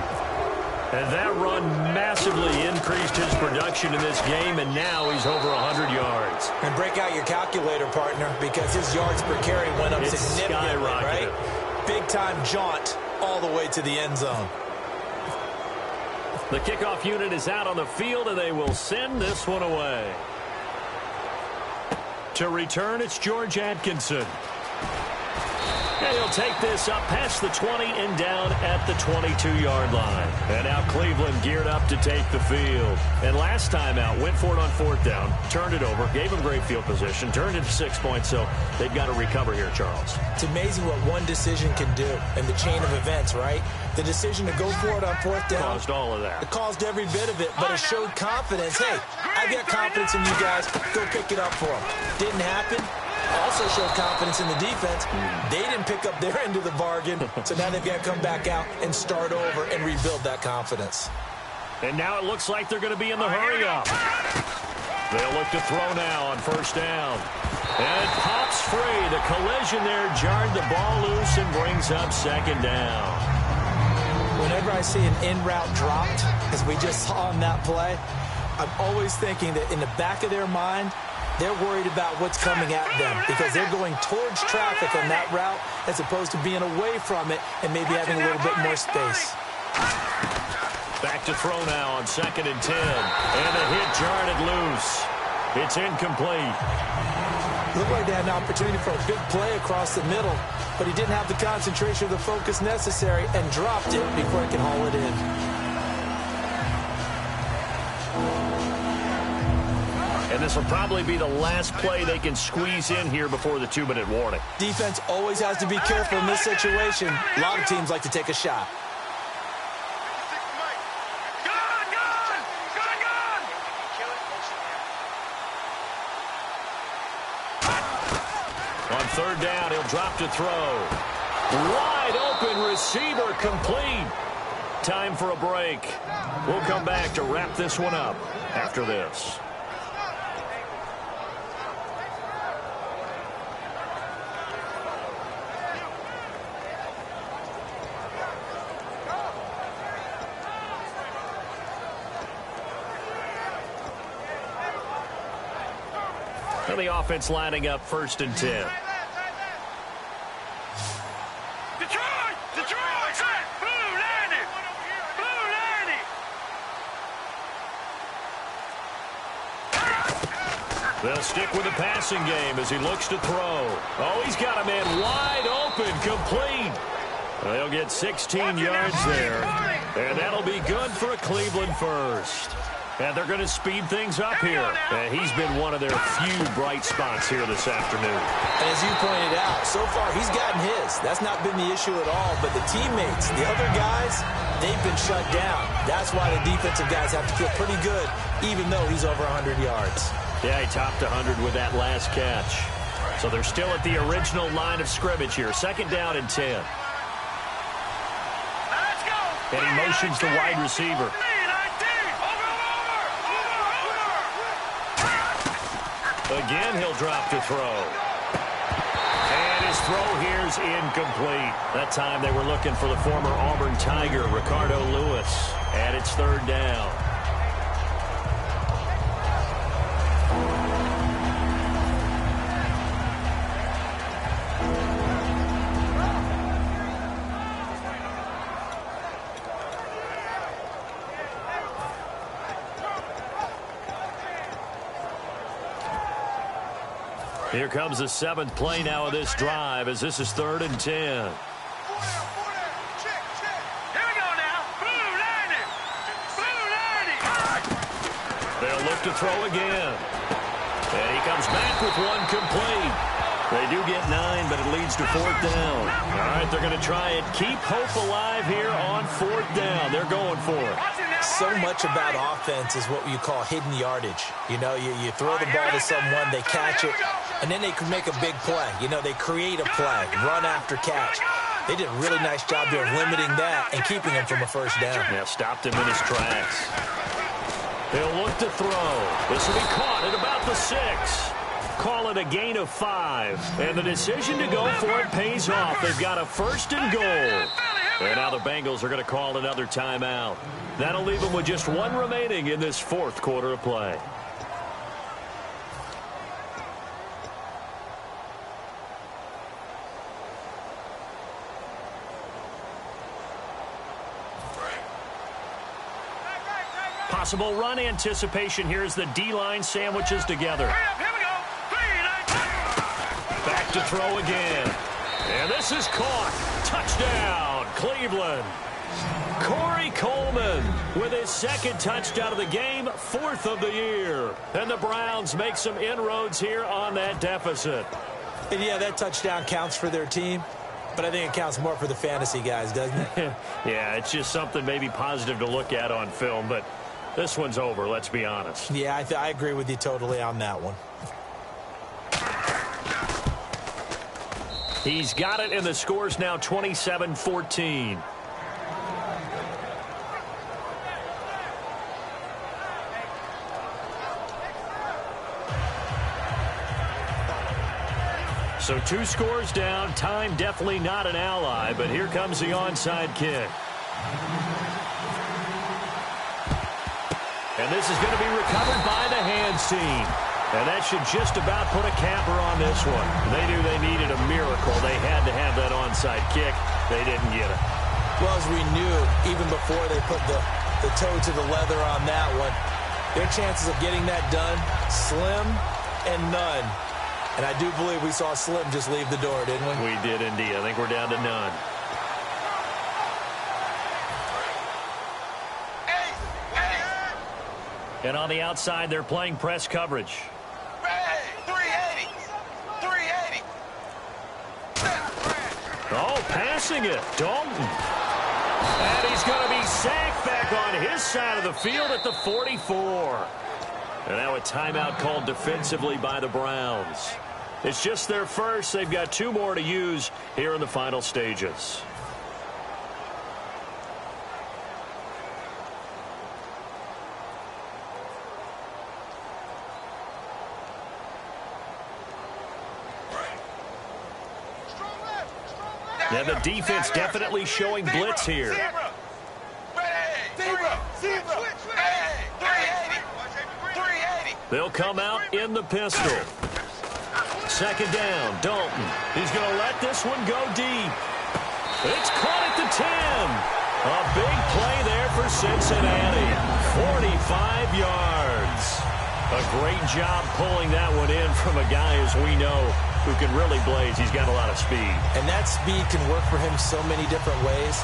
And that run massively increased his production in this game, and now he's over 100 yards. And break out your calculator, partner, because his yards per carry went up significantly, right? Big-time jaunt all the way to the end zone. The kickoff unit is out on the field, and they will send this one away. To return, it's George Atkinson. And he'll take this up past the 20 and down at the 22-yard line. And now Cleveland geared up to take the field. And last time out, went for it on 4th down, turned it over, gave him great field position, turned it to 6 points, so they've got to recover here, Charles. It's amazing what one decision can do in the chain of events, right? The decision to go for it on 4th down. Caused all of that. It caused every bit of it, but it showed confidence. Hey, I've got confidence in you guys. Go pick it up for them. Didn't happen. Also showed confidence in the defense. They didn't pick up their end of the bargain, so now they've got to come back out and start over and rebuild that confidence. And now it looks like they're going to be in the hurry-up. They'll look to throw now on 1st down. And it pops free. The collision there jarred the ball loose and brings up 2nd down. Whenever I see an in-route dropped, as we just saw on that play, I'm always thinking that in the back of their mind, they're worried about what's coming at them because they're going towards traffic on that route as opposed to being away from it and maybe having a little bit more space. Back to throw now on 2nd and 10. And the hit jarred it loose. It's incomplete. Looked like they had an opportunity for a big play across the middle, but he didn't have the concentration or the focus necessary and dropped it before he could haul it in. And this will probably be the last play they can squeeze in here before the 2-minute warning. Defense always has to be careful in this situation. A lot of teams like to take a shot. On 3rd down, he'll drop to throw. Wide open receiver complete. Time for a break. We'll come back to wrap this one up after this. And the offense lining up 1st and 10. They'll stick with the passing game as he looks to throw. Oh, he's got a man wide open, complete. They'll get 16 yards there, and that'll be good for a Cleveland first. And they're going to speed things up here. He's been one of their few bright spots here this afternoon. And as you pointed out, so far he's gotten his. That's not been the issue at all. But the teammates, the other guys, they've been shut down. That's why the defensive guys have to feel pretty good, even though he's over 100 yards. Yeah, he topped 100 with that last catch. So they're still at the original line of scrimmage here. 2nd down and 10. Let's go. And he motions the wide receiver. Again, he'll drop to throw. And his throw here's incomplete. That time they were looking for the former Auburn Tiger, Ricardo Lewis. And it's 3rd down. Here comes the 7th play now of this drive as this is 3rd and 10. Here we go now. Blue line it. Blue line it. They'll look to throw again. And he comes back with one complete. They do get 9, but it leads to 4th down. All right, they're going to try and keep hope alive here on 4th down. They're going for it. So much about offense is what you call hidden yardage. You know, you throw the ball to someone, they catch it, and then they can make a big play. You know, they create a play, run after catch. They did a really nice job there of limiting that and keeping him from a 1st down. Yeah, stopped him in his tracks. He'll look to throw. This will be caught at about the 6. Call it a gain of 5. And the decision to go for it pays off. They've got a 1st and goal. And now the Bengals are going to call another timeout. That'll leave them with just 1 remaining in this 4th quarter of play. Possible run anticipation here as the D-line sandwiches together. Here we go. Back to throw again. And this is caught. Touchdown, Cleveland. Corey Coleman with his 2nd touchdown of the game, 4th of the year. And the Browns make some inroads here on that deficit. And yeah, that touchdown counts for their team, but I think it counts more for the fantasy guys, doesn't it? Yeah, it's just something maybe positive to look at on film, but this one's over, let's be honest. Yeah, I agree with you totally on that one. He's got it, and the score's now 27-14. So 2 scores down. Time definitely not an ally, but here comes the onside kick. And this is going to be recovered by the hands team. And that should just about put a capper on this one. They knew they needed a miracle. They had to have that onside kick. They didn't get it. Well, as we knew, even before they put the toe to the leather on that one, their chances of getting that done, slim and none. And I do believe we saw Slim just leave the door, didn't we? We did indeed. I think we're down to none. And on the outside, they're playing press coverage. 380. 380. Oh, passing it. Dalton. And he's going to be sacked back on his side of the field at the 44. And now a timeout called defensively by the Browns. It's just their first. They've got 2 more to use here in the final stages. Yeah, the defense definitely showing blitz here. They'll come out in the pistol. 2nd down, Dalton. He's going to let this one go deep. It's caught at the 10. A big play there for Cincinnati. 45 yards. A great job pulling that one in from a guy, as we know, who can really blaze. He's got a lot of speed. And that speed can work for him so many different ways.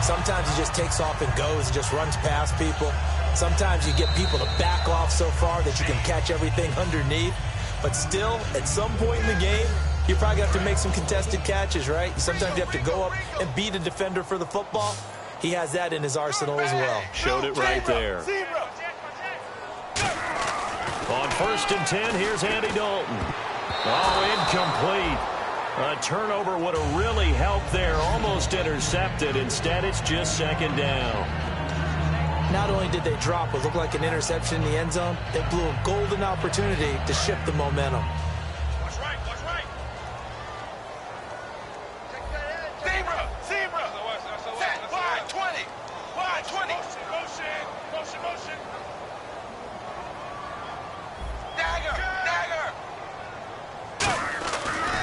Sometimes he just takes off and goes and just runs past people. Sometimes you get people to back off so far that you can catch everything underneath. But still, at some point in the game, you probably have to make some contested catches, right? Sometimes you have to go up and beat a defender for the football. He has that in his arsenal as well. Showed it right there. On 1st and 10, here's Andy Dalton. Oh, incomplete. A turnover would have really helped there. Almost intercepted. Instead, it's just 2nd down. Not only did they drop what looked like an interception in the end zone, they blew a golden opportunity to shift the momentum. Watch right, watch right. Zebra. Set, wide 20. Wide 20. Motion. Dagger.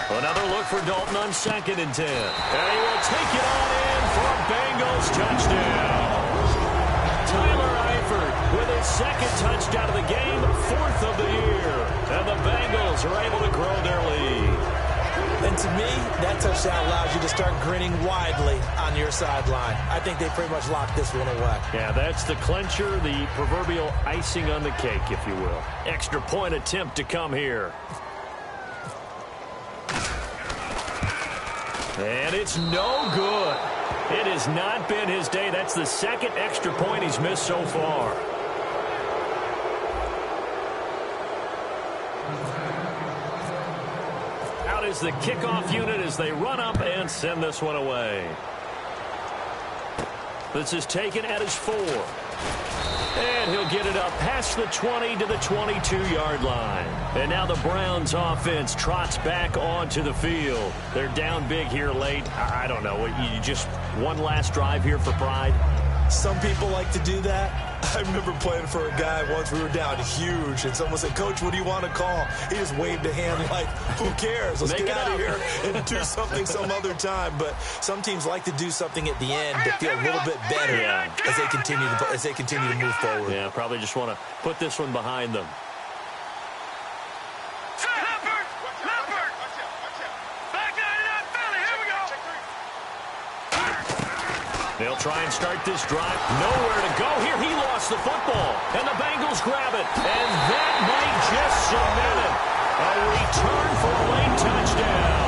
Another look for Dalton on 2nd and 10. And he will take it on in for a Bengals touchdown. Tyler Eifert with his 2nd touchdown of the game, 4th of the year. And the Bengals are able to grow their lead. And to me, that touchdown allows you to start grinning widely on your sideline. I think they pretty much locked this one away. Yeah, that's the clincher, the proverbial icing on the cake, if you will. Extra point attempt to come here. And it's no good. It has not been his day. That's the 2nd extra point he's missed so far. Out is the kickoff unit as they run up and send this one away. This is taken at his 4. And he'll get it up past the 20 to the 22-yard line. And now the Browns offense trots back onto the field. They're down big here late. I don't know. You just one last drive here for pride? Some people like to do that. I remember playing for a guy once. We were down huge, and someone said, "Coach, what do you want to call?" He just waved a hand like, "Who cares? Let's get out of here and do something some other time." But some teams like to do something at the end to feel a little bit better as they continue to move forward. Yeah, probably just want to put this one behind them. They'll try and start this drive. Nowhere to go here. He lost the football. And the Bengals grab it. And that might just cement it. A return for a late touchdown.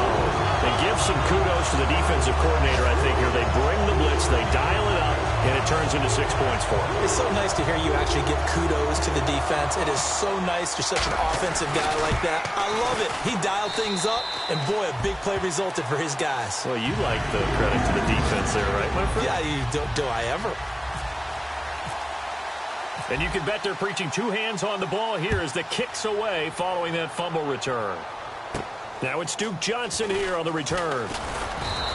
They give some kudos to the defensive coordinator, I think, here. They bring the blitz. They dial it up. And it turns into 6 points for him. It's so nice to hear you actually give kudos to the defense. It is so nice to such an offensive guy like that. I love it. He dialed things up, and boy, a big play resulted for his guys. Well, you like the credit to the defense there, right, my friend? Yeah, do I ever? And you can bet they're preaching 2 hands on the ball here as the kick's away following that fumble return. Now it's Duke Johnson here on the return.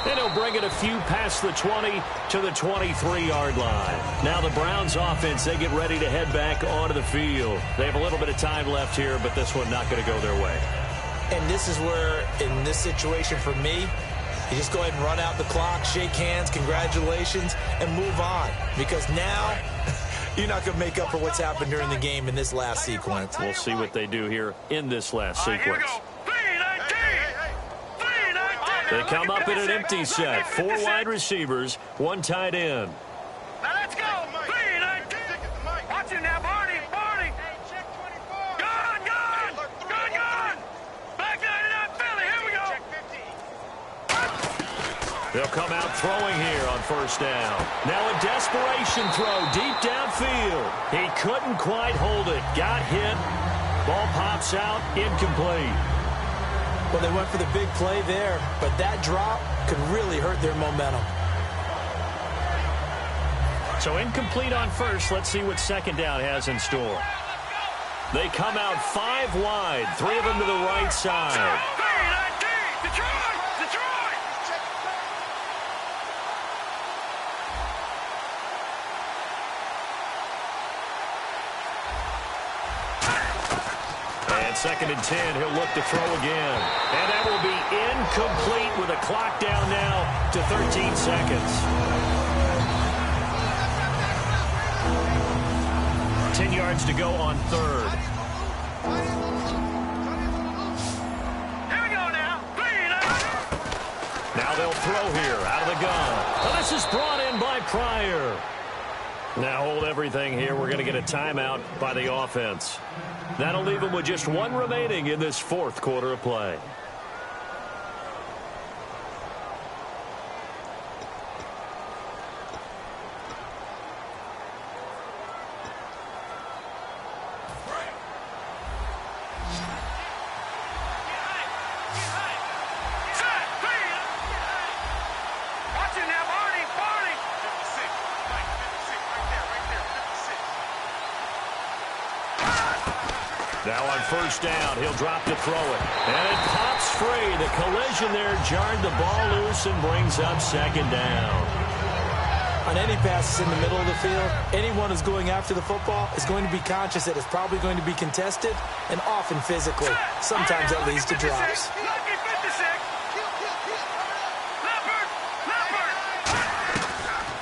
And he'll bring it a few past the 20 to the 23-yard line. Now the Browns offense, they get ready to head back onto the field. They have a little bit of time left here, but this one not going to go their way. And this is where, in this situation for me, you just go ahead and run out the clock, shake hands, congratulations, and move on. Because now you're not going to make up for what's happened during the game in this last sequence. We'll see what they do here in this last sequence. They come up in an empty set. 4 wide receivers, 1 tight end. Now let's go. Watch him now, Barney. Check 24. Gun. Back 99 Philly. Here we go. Check 15. They'll come out throwing here on 1st down. Now a desperation throw deep downfield. He couldn't quite hold it. Got hit. Ball pops out. Incomplete. Well, they went for the big play there, but that drop could really hurt their momentum. So incomplete on 1st. Let's see what 2nd down has in store. They come out 5 wide, 3 of them to the right side. Detroit! And 2nd and 10, he'll look to throw again. And that will be incomplete with a clock down now to 13 seconds. 10 yards to go on 3rd. Here we go now. They'll throw here out of the gun. Well, this is brought in by Pryor. Now hold everything here. We're going to get a timeout by the offense. That'll leave them with just one remaining in this fourth quarter of play. Now on first down, he'll drop to throw it. And it pops free. The collision there jarred the ball loose and brings up second down. On any passes in the middle of the field, anyone who's going after the football is going to be conscious that it's probably going to be contested and often physically. Sometimes that leads to drops.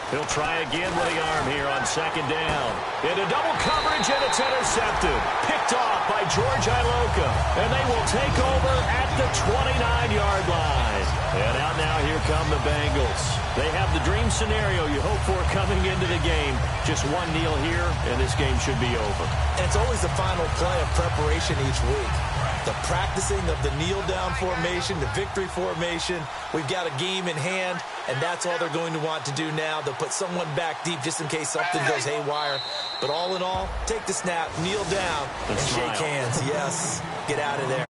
He'll try again with the arm here on second down. Into double coverage, and it's intercepted. Picked off by George Iloka. And they will take over at the 29-yard line. And out now, here come the Bengals. They have the dream scenario you hope for coming into the game. Just one kneel here, and this game should be over. And it's always the final play of preparation each week. The practicing of the kneel-down formation, the victory formation. We've got a game in hand, and that's all they're going to want to do now. They'll put someone back deep just in case something goes haywire. But all in all, take the snap, kneel down, and shake hands. Yes, get out of there.